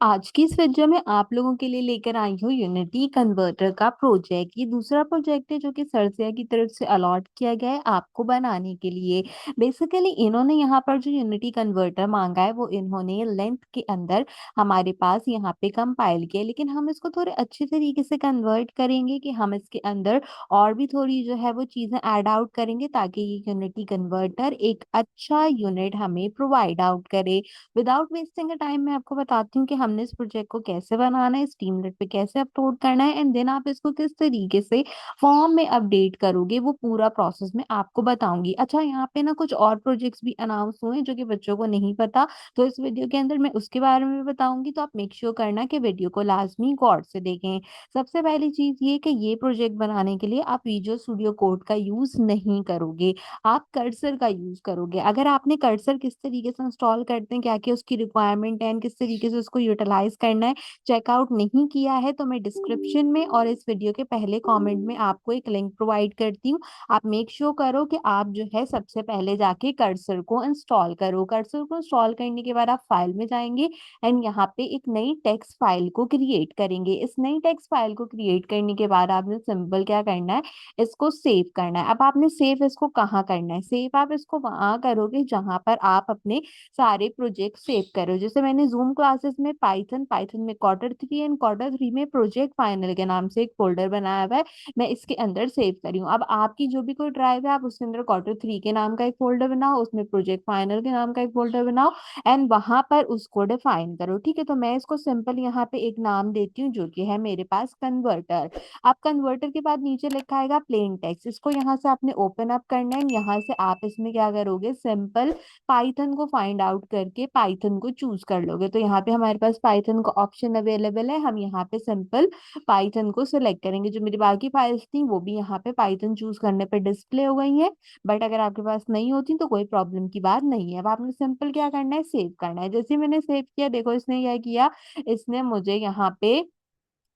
आज की इस वीडियो में आप लोगों के लिए लेकर आई हूँ यूनिटी कन्वर्टर का प्रोजेक्ट। ये दूसरा प्रोजेक्ट है जो कि सरसिया की तरफ से अलॉट किया गया है आपको बनाने के लिए। बेसिकली इन्होंने यहाँ पर जो यूनिटी कन्वर्टर मांगा है वो इन्होंने लेंथ के अंदर हमारे पास यहाँ पे कंपाइल किया है, लेकिन हम इसको थोड़े अच्छे तरीके से कन्वर्ट करेंगे कि हम इसके अंदर और भी थोड़ी जो है वो चीजें ऐड आउट करेंगे ताकि ये यूनिटी कन्वर्टर एक अच्छा यूनिट हमें प्रोवाइड आउट करे। विदाउट वेस्टिंग टाइम मैं आपको बताती हूँ कि हमने इस प्रोजेक्ट को कैसे बनाना है, स्टीमलेट पे कैसे अपलोड करना है एंड देन आप इसको किस तरीके से फॉर्म में अपडेट करोगे वो पूरा प्रोसेस मैं आपको बताऊंगी। अच्छा, यहाँ पे ना कुछ और प्रोजेक्ट्स भी अनाउंस हुए हैं जो कि बच्चों को नहीं पता, तो इस वीडियो के अंदर मैं उसके बारे में भी बताऊंगी, तो आप मेक श्योर करना कि वीडियो को लाजमी गौर से देखें। सबसे पहली चीज ये कि ये प्रोजेक्ट बनाने के लिए आप विजुअल स्टूडियो कोड का यूज नहीं करोगे, आप कर्सर का यूज करोगे। अगर आपने कर्सर किस तरीके से इंस्टॉल करते हैं, क्या क्या उसकी रिक्वायरमेंट है, किस तरीके से उसको यूटिलाइज करना है, चेकआउट नहीं किया है तो मैं डिस्क्रिप्शन में और इस वीडियो के पहले कमेंट में आपको एक लिंक प्रोवाइड करती हूँ। आप मेक श्योर करो कि आप जो है सबसे पहले जाके कर्सर को इंस्टॉल करो। कर्सर को इंस्टॉल करने के बाद आप फाइल में जाएंगे एंड यहाँ पे एक नई टेक्स्ट फाइल को क्रिएट करेंगे। इस नई टेक्स्ट फाइल को क्रिएट करने के बाद आपने सिंपल क्या करना है, इसको सेव करना है। अब आपने सेव इसको कहाँ करना है, सेव आप इसको वहां करोगे जहां पर आप अपने सारे प्रोजेक्ट सेव करो। जैसे मैंने जूम क्लासेस में पाइथन, पाइथन में Q3 एंड Q3 में प्रोजेक्ट फाइनल के नाम से एक फोल्डर बनाया हुआ है, मैं इसके अंदर सेव करी हूँ। अब आपकी जो भी कोई ड्राइव है आप उसके अंदर Q3 के नाम का एक फोल्डर बनाओ, उसमें प्रोजेक्ट फाइनल के नाम का एक फोल्डर बनाओ एंड वहां पर उसको डिफाइन करो। ठीक है, तो मैं इसको सिंपल यहाँ पे एक नाम देती हूँ जो कि है मेरे पास कन्वर्टर। आप कन्वर्टर के बाद नीचे लिखा आएगा प्लेन टेक्स्ट, इसको यहाँ से आपने ओपन अप करना है। यहाँ से आप इसमें क्या करोगे, सिंपल पाइथन को फाइंड आउट करके पाइथन को चूज कर लोगे। तो यहाँ पे हमारे पास पाइथन का ऑप्शन अवेलेबल है, हम यहाँ पे सिंपल पाइथन को सिलेक्ट करेंगे। जो मेरी बाकी फाइल्स थी वो भी यहाँ पे पाइथन चूज करने पे डिस्प्ले हो गई है, बट अगर आपके पास नहीं होती तो कोई प्रॉब्लम की बात नहीं है। अब आपने सिंपल क्या करना है, सेव करना है। जैसे ही मैंने सेव किया, देखो इसने क्या किया, इसने मुझे यहाँ पे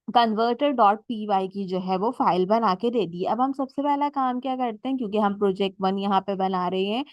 कन्वर्टर डॉट पी वाई की जो है वो फाइल बना के दे दी। अब हम सबसे पहला काम क्या करते हैं, क्योंकि हम प्रोजेक्ट 1 यहाँ पे बना रहे हैं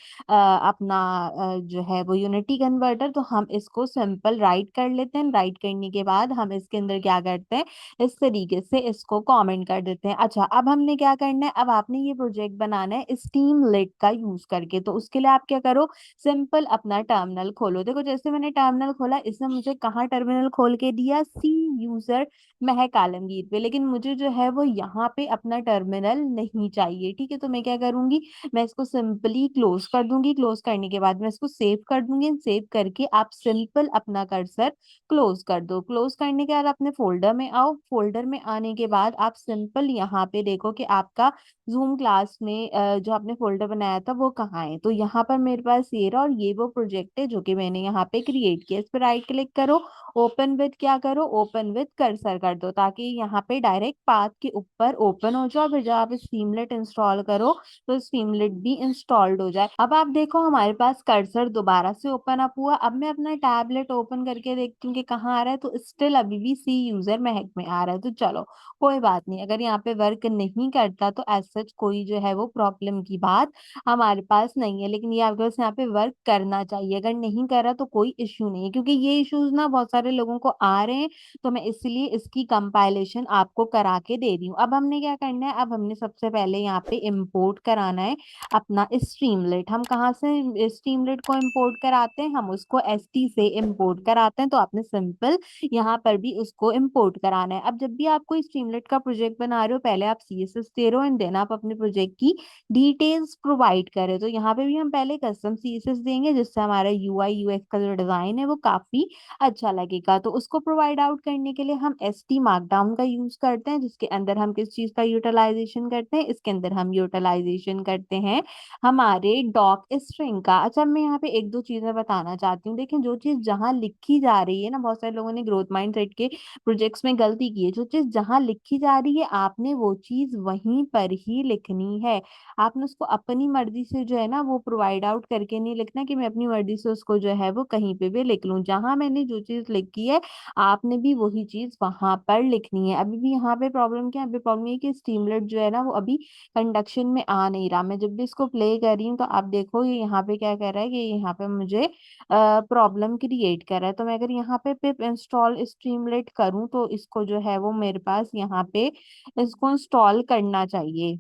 अपना जो है वो यूनिटी कन्वर्टर, तो हम इसको सिंपल राइट कर लेते हैं। राइट करने के बाद हम इसके अंदर क्या करते हैं, इस तरीके से इसको कमेंट कर देते हैं। अच्छा, अब हमने क्या करना है, अब आपने ये प्रोजेक्ट बनाना है स्टीम लिट का यूज करके, तो उसके लिए आप क्या करो, सिंपल अपना टर्मिनल खोलो। देखो जैसे मैंने टर्मिनल खोला, इसने मुझे कहाँ टर्मिनल खोल के दिया, सी यूजर महक आलमगीर पे, लेकिन मुझे जो है वो यहाँ पे अपना टर्मिनल नहीं चाहिए। ठीक है, तो मैं क्या करूंगी, मैं इसको सिंपली क्लोज कर दूंगी। क्लोज करने के बाद मैं इसको सेव कर दूंगी। सेव करके आप सिंपल अपना कर्सर क्लोज कर दो। क्लोज करने के बाद अपने फोल्डर में आओ। फोल्डर में आने के बाद आप सिंपल यहाँ पे देखो कि आपका जूम क्लास में जो आपने फोल्डर बनाया था वो कहाँ है। तो यहाँ पर मेरे पास ये रहा, और ये वो प्रोजेक्ट है जो कि मैंने यहाँ पे क्रिएट किया। इस पर राइट क्लिक करो, ओपन विद क्या करो, ओपन विद कर्सर कर दो, ताकि यहाँ पे डायरेक्ट पाथ के ऊपर ओपन हो जाओ। फिर जब आप स्ट्रीमलेट इंस्टॉल करो तो स्ट्रीमलेट भी इंस्टॉल्ड हो जाए। अब आप देखो हमारे पास कर्सर दोबारा से ओपन अप हुआ। अब मैं अपना टैबलेट ओपन करके देखती हूँ कि कहाँ आ रहा है, तो स्टिल अभी भी सी यूजर महक में आ रहा है। तो चलो कोई बात नहीं, अगर यहाँ पे वर्क नहीं करता तो एज सच कोई जो है वो प्रॉब्लम की बात हमारे पास नहीं है, लेकिन ये आपके पास यहाँ पे वर्क करना चाहिए। अगर नहीं कर रहा तो कोई इश्यू नहीं है, क्योंकि ये इश्यूज ना बहुत सारे लोगों को आ रहे हैं, तो मैं इसलिए इसकी कंपाइलेशन आपको करा के दे रही हूँ। अब हमने क्या करना है, अब हमने सबसे पहले यहाँ पे इंपोर्ट कराना है अपना स्ट्रीमलेट। हम कहाँ से स्ट्रीमलेट को इंपोर्ट कराते हैं, हम उसको एसटी से इंपोर्ट कराते हैं। तो आपने सिंपल यहाँ पर भी उसको इंपोर्ट कराना है। अब जब भी आप कोई स्ट्रीमलेट का प्रोजेक्ट बना रहे हो, पहले आप सीएसएस दे रहे हो एंड देन आप अपने प्रोजेक्ट की डिटेल्स प्रोवाइड करें। तो यहाँ पे भी हम पहले कस्टम सीएसएस देंगे, जिससे हमारा यूआई यूएक्स का जो डिजाइन है वो काफी अच्छा लगेगा। तो उसको प्रोवाइड आउट करने के लिए हम एसटी मार्कडाउन का यूज करते हैं, जिसके अंदर हम किस चीज का यूटिलाइजेशन करते हैं, इसके अंदर हम यूटिलाइजेशन करते हैं हमारे डॉक स्ट्रिंग का। अच्छा, मैं यहाँ पे एक दो चीजें बताना चाहती हूँ। देखें, जो चीज जहाँ लिखी जा रही है ना, बहुत सारे लोगों ने ग्रोथ माइंडसेट के प्रोजेक्ट्स में गलती की है। जो चीज जहाँ लिखी जा रही है आपने वो चीज वहीं पर ही लिखनी है। आपने उसको अपनी मर्जी से जो है ना वो प्रोवाइड आउट करके नहीं लिखना कि मैं अपनी मर्जी से उसको जो है वो कहीं पे भी लिख लूं। जहां मैंने जो चीज लिखी है आपने भी वही चीज वहां पर वर्ड लिखनी है। अभी भी यहाँ पे प्रॉब्लम क्या है, अभी प्रॉब्लम ये है कि स्ट्रीमलेट जो है ना वो अभी कंडक्शन में आ नहीं रहा। मैं जब भी इसको प्ले कर रही हूँ तो आप देखो ये यहाँ पे क्या कर रहा है कि यहाँ पे मुझे प्रॉब्लम क्रिएट कर रहा है। तो मैं अगर यहाँ पे पिप इंस्टॉल स्ट्रीमलेट करूँ तो इसको जो है वो मेरे पास यहाँ पे इसको इंस्टॉल करना चाहिए।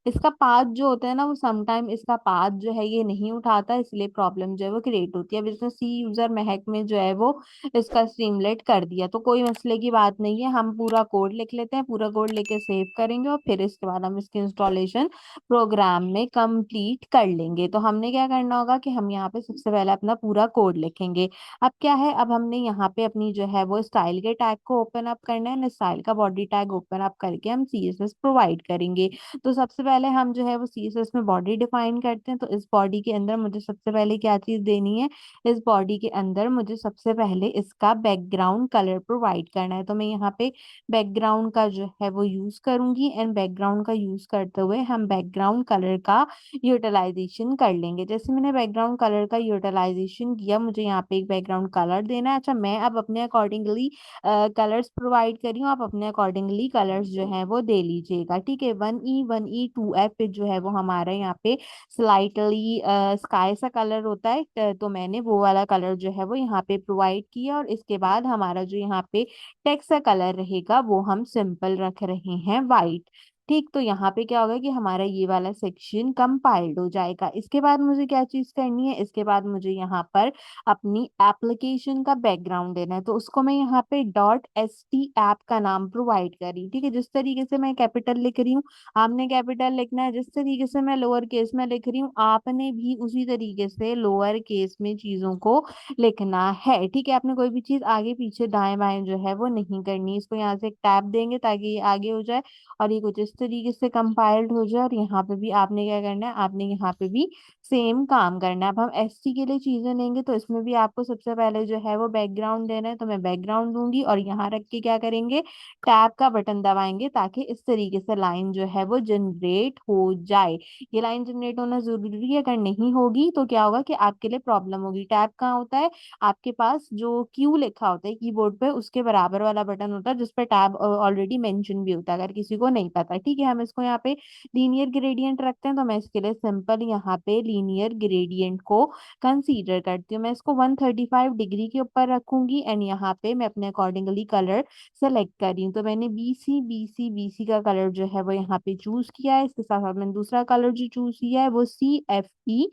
इसका पाथ जो होता है ना वो समटाइम इसका पाथ जो है ये नहीं उठाता, इसलिए प्रॉब्लम जो है वो क्रिएट होती है। अब इसने सी यूजर महक में जो है वो इसका स्ट्रीमलेट कर दिया, तो कोई मसले की बात नहीं है। हम पूरा कोड लिख लेते हैं, पूरा कोड लेके सेव करेंगे और फिर इसके बाद हम इसकी इंस्टॉलेशन प्रोग्राम में कंप्लीट कर लेंगे। तो हमने क्या करना होगा कि हम यहाँ पे सबसे पहले अपना पूरा कोड लिखेंगे। अब क्या है, अब हमने यहाँ पे अपनी जो है वो स्टाइल के टैग को ओपन अप करना है, स्टाइल का बॉडी टैग ओपन अप करके हम सीएसएस प्रोवाइड करेंगे। तो सबसे पहले हम जो है वो सीएसएस में बॉडी डिफाइन करते हैं। तो इस बॉडी के अंदर मुझे सबसे पहले क्या चीज देनी है, इस बॉडी के अंदर मुझे सबसे पहले इसका बैकग्राउंड कलर प्रोवाइड करना है। तो मैं यहाँ पे बैकग्राउंड का जो है वो यूज करूंगी, एंड बैकग्राउंड का यूज करते हुए हम बैकग्राउंड कलर का यूटिलाइजेशन कर लेंगे। जैसे मैंने बैकग्राउंड कलर का यूटिलाइजेशन किया, मुझे यहाँ पे एक बैकग्राउंड कलर देना है। अच्छा, मैं अब अपने अकॉर्डिंगली कलर्स प्रोवाइड करी हूँ, आप अपने अकॉर्डिंगली कलर्स जो है वो दे लीजिएगा। ठीक है, 1E 2F पे जो है वो हमारा यहाँ पे स्लाइटली स्काई सा कलर होता है, तो मैंने वो वाला कलर जो है वो यहाँ पे प्रोवाइड किया। और इसके बाद हमारा जो यहाँ पे टेक्स्ट का कलर रहेगा वो हम सिंपल रख रहे हैं वाइट। ठीक, तो यहाँ पे क्या होगा कि हमारा ये वाला सेक्शन कंपाइल्ड हो जाएगा। इसके बाद मुझे क्या चीज करनी है, इसके बाद मुझे यहाँ पर अपनी एप्लीकेशन का बैकग्राउंड देना है। तो उसको मैं यहाँ पे डॉट एस टी ऐप का नाम प्रोवाइड करी। ठीक है, जिस तरीके से मैं कैपिटल लिख रही हूँ आपने कैपिटल लिखना है, जिस तरीके से मैं लोअर केस में लिख रही हूँ आपने भी उसी तरीके से लोअर केस में चीजों को लिखना है। ठीक है, आपने कोई भी चीज आगे पीछे दाएं बाएं जो है वो नहीं करनी। इसको यहाँ से एक टैब देंगे ताकि ये आगे हो जाए और ये कुछ इस तरीके से कंपाइल्ड हो जाए। और यहाँ पे भी आपने क्या करना है, आपने यहाँ पे भी सेम काम करना है। अब हम एसटी के लिए चीजें लेंगे तो इसमें भी आपको सबसे पहले जो है वो बैकग्राउंड देना है। तो मैं बैकग्राउंड दूंगी और यहाँ रख के क्या करेंगे, टैब का बटन दबाएंगे ताकि इस तरीके से लाइन जो है वो जनरेट हो जाए। ये लाइन जनरेट होना जरूरी है, अगर नहीं होगी तो क्या होगा कि आपके लिए प्रॉब्लम होगी। टैब कहाँ होता है, आपके पास जो क्यू लिखा होता है कीबोर्ड पे उसके बराबर वाला बटन होता है जिस पे टैब ऑलरेडी मेंशन भी होता है, अगर किसी को नहीं पता। ठीक है, हम इसको यहाँ पे लीनियर ग्रेडियंट रखते हैं, तो मैं इसके लिए सिंपल यहाँ पे लीनियर ग्रेडियंट को कंसीडर करती हूँ। मैं इसको 135 डिग्री के ऊपर रखूंगी एंड यहाँ पे मैं अपने अकॉर्डिंगली कलर सेलेक्ट कर रही हूँ। तो मैंने बीसी का कलर जो है वो यहाँ पे चूज किया है। इसके साथ साथ मैंने दूसरा कलर जो चूज किया है वो CFE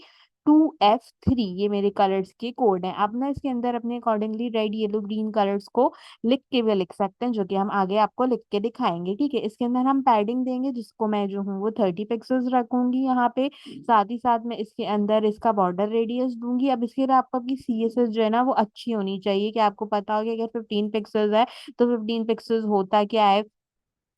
2F3, ये मेरे कलर्स के कोड हैं। अब ना इसके अंदर अपने accordingly red yellow green colours को लिख के भी लिख सकते हैं, जो कि हम आगे आपको लिख के दिखाएंगे। ठीक है, इसके अंदर हम पैडिंग देंगे जिसको मैं जो हूँ वो 30 पिक्सल्स रखूंगी यहाँ पे। साथ ही साथ मैं इसके अंदर इसका बॉर्डर रेडियस दूंगी। अब इसके लिए आपको आपकी सीएसएस जो है ना वो अच्छी होनी चाहिए, कि आपको पता हो कि अगर 15 पिक्सल्स है तो 15 पिक्सल्स होता क्या है,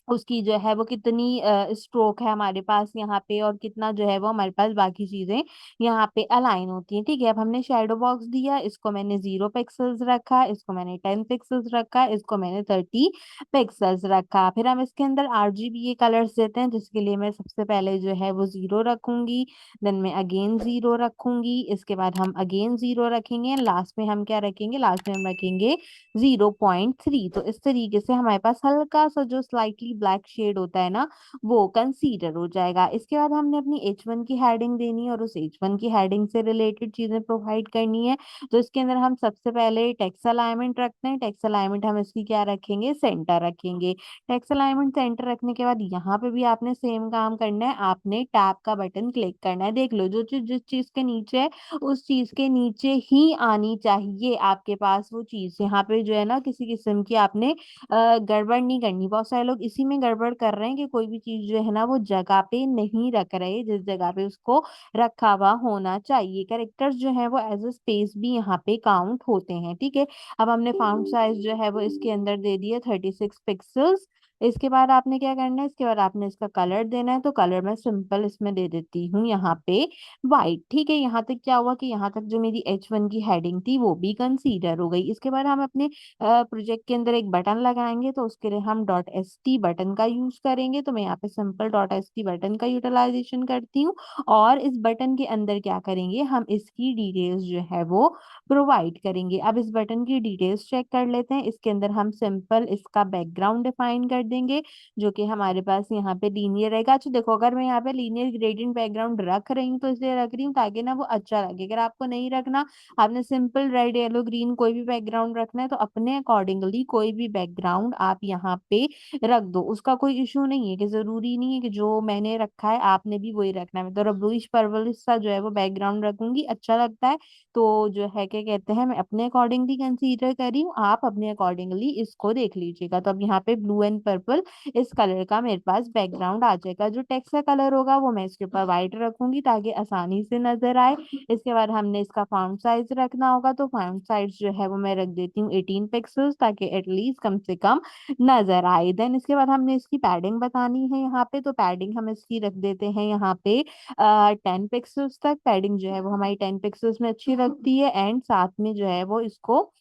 उसकी जो है वो कितनी स्ट्रोक है हमारे पास यहाँ पे, और कितना जो है वो हमारे पास बाकी चीजें यहाँ पे अलाइन होती हैं। ठीक है, अब हमने शेडो बॉक्स दिया, इसको मैंने 0 पिक्सल्स रखा, इसको मैंने 10 पिक्सल्स रखा, इसको मैंने 30 पिक्सल्स रखा। फिर हम इसके अंदर RGB कलर्स देते हैं, जिसके लिए मैं सबसे पहले जो है वो 0 रखूंगी, देन मैं अगेन 0 रखूंगी, इसके बाद हम अगेन 0 रखेंगे, लास्ट में हम क्या रखेंगे, लास्ट में हम रखेंगे 0.3। तो इस तरीके से हमारे पास हल्का सा जो स्लाइटली ब्लैक शेड होता है ना वो कंसीडर हो जाएगा। इसके बाद हमने अपनी H1 की हेडिंग देनी है और उस H1 की हेडिंग से रिलेटेड चीजें प्रोवाइड करनी है। तो इसके अंदर हम सबसे पहले टेक्स्ट अलाइनमेंट रखते हैं। टेक्स्ट अलाइनमेंट हम इसकी क्या रखेंगे, सेंटर रखेंगे। टेक्स्ट अलाइनमेंट सेंटर रखने के बाद यहाँ पे भी आपने सेम काम करना है, आपने टैब का बटन क्लिक करना है। देख लो जो चीज जिस चीज के नीचे है उस चीज के नीचे ही आनी चाहिए आपके पास वो चीज। यहाँ पे जो है ना किसी किस्म की आपने गड़बड़ नहीं करनी। बहुत सारे लोग इसी में गड़बड़ कर रहे हैं कि कोई भी चीज जो है ना वो जगह पे नहीं रख रहे जिस जगह पे उसको रखा हुआ होना चाहिए। कैरेक्टर्स जो है वो एज अ स्पेस भी यहाँ पे काउंट होते हैं। ठीक है, अब हमने फाउंट साइज जो है वो इसके अंदर दे दिया 36 पिक्सल्स। इसके बाद आपने क्या करना है, इसके बाद आपने इसका कलर देना है, तो कलर मैं सिंपल इसमें दे देती हूँ यहाँ पे व्हाइट। ठीक है, यहाँ तक क्या हुआ कि यहाँ तक जो मेरी H1 की हेडिंग थी वो भी कंसीडर हो गई। इसके बाद हम अपने प्रोजेक्ट के अंदर एक बटन लगाएंगे, तो उसके लिए हम डॉट एस टी बटन का यूज करेंगे। तो मैं यहाँ पे simple dot S T button का यूटिलाइजेशन करती हूँ। और इस बटन के अंदर क्या करेंगे, हम इसकी डिटेल्स जो है वो प्रोवाइड करेंगे। अब इस बटन की डिटेल्स चेक कर लेते हैं। इसके अंदर हम सिंपल इसका बैकग्राउंड डिफाइन कर देंगे, जो कि हमारे पास यहाँ पे लीनियर रहेगा। अच्छा देखो, अगर मैं यहाँ पे लीनियर ग्रेडियंट बैकग्राउंड रख रही हूँ तो इसलिए रख रही हूँ ताकि ना वो अच्छा लगे। अगर आपको नहीं रखना, आपने सिंपल रेड येलो ग्रीन कोई भी बैकग्राउंड रखना है, तो अपने अकॉर्डिंगली कोई भी बैकग्राउंड आप यहाँ पे रख दो। उसका कोई इशू नहीं है, कि जरूरी नहीं है कि जो मैंने रखा है आपने भी वही रखना है। मैं तो रब्लुइश पर्पलिश सा जो है वो बैकग्राउंड रखूंगी, अच्छा लगता है। तो जो है क्या कहते हैं, मैं अपने अकॉर्डिंगली कंसीडर कर रही हूँ, आप अपने अकॉर्डिंगली इसको देख लीजिएगा। तो अब यहाँ पे ब्लू एंड पर्पल इस कलर का मेरे पास बैकग्राउंड आ जाएगा। जो टेक्स्ट का कलर होगा वो मैं इसके ऊपर व्हाइट रखूंगी ताकि आसानी से नजर आए। इसके बाद हमने इसका फॉन्ट साइज रखना होगा, तो फॉन्ट साइज जो है वो मैं रख देती हूँ 18 पिक्सल्स, ताकि एटलीस्ट कम से कम नजर आए। देन इसके बाद हमने इसकी पैडिंग बतानी है यहाँ पे, तो पैडिंग हम इसकी रख देते हैं यहाँ पे 10 पिक्सल्स तक। पैडिंग जो है वो हमारी 10 पिक्सल्स में अच्छी लगती है। एंड साथ में जो है वो इसको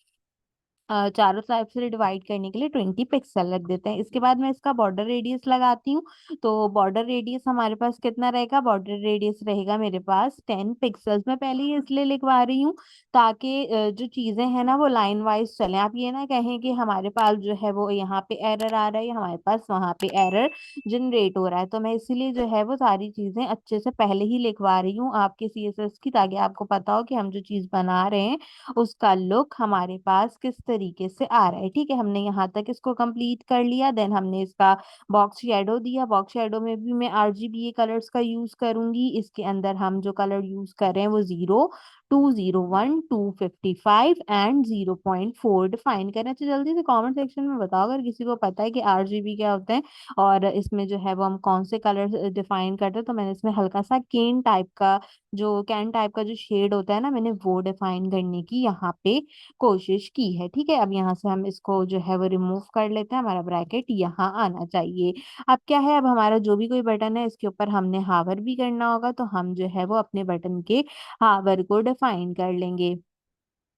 चारों साइड से डिवाइड करने के लिए 20 पिक्सल रख देते हैं। इसके बाद मैं इसका बॉर्डर रेडियस लगाती हूँ। तो बॉर्डर रेडियस हमारे पास कितना रहेगा, बॉर्डर रेडियस रहेगा मेरे पास 10 पिक्सल्स। मैं पहले ही इसलिए लिखवा रही हूँ ताकि जो चीजें हैं ना वो लाइन वाइज चलें। आप ये ना कहें कि हमारे पास जो है वो यहाँ पे एरर आ रहा है या हमारे पास वहां पे एरर जनरेट हो रहा है। तो मैं इसीलिए जो है वो सारी चीजें अच्छे से पहले ही लिखवा रही हूँ आपके CSS की, ताकि आपको पता हो कि हम जो चीज बना रहे हैं उसका लुक हमारे पास किस तरीके से आ रहा है। ठीक है, हमने यहाँ तक इसको कंप्लीट कर लिया। देन हमने इसका बॉक्स शेडो दिया। बॉक्स शेडो में भी मैं RGBA कलर्स का यूज करूंगी। इसके अंदर हम जो कलर यूज कर रहे हैं वो 0, 201, 255 एंड 0.4 डिफाइन करें। तो जल्दी से कमेंट सेक्शन में बताओ अगर किसी को पता है कि RGB क्या होता है और इसमें जो है वो हम कौन से कलर डिफाइन करते हैं। तो मैंने इसमें हल्का सा कैन टाइप का जो शेड होता है ना, मैंने वो डिफाइन करने की यहाँ पे कोशिश की है। ठीक है, अब यहाँ से हम इसको जो है वो रिमूव कर लेते हैं। हमारा ब्रैकेट यहाँ आना चाहिए। अब क्या है, अब हमारा जो भी कोई बटन है इसके ऊपर हमने हावर भी करना होगा, तो हम जो है वो अपने बटन के हावर को डिफाइन कर लेंगे।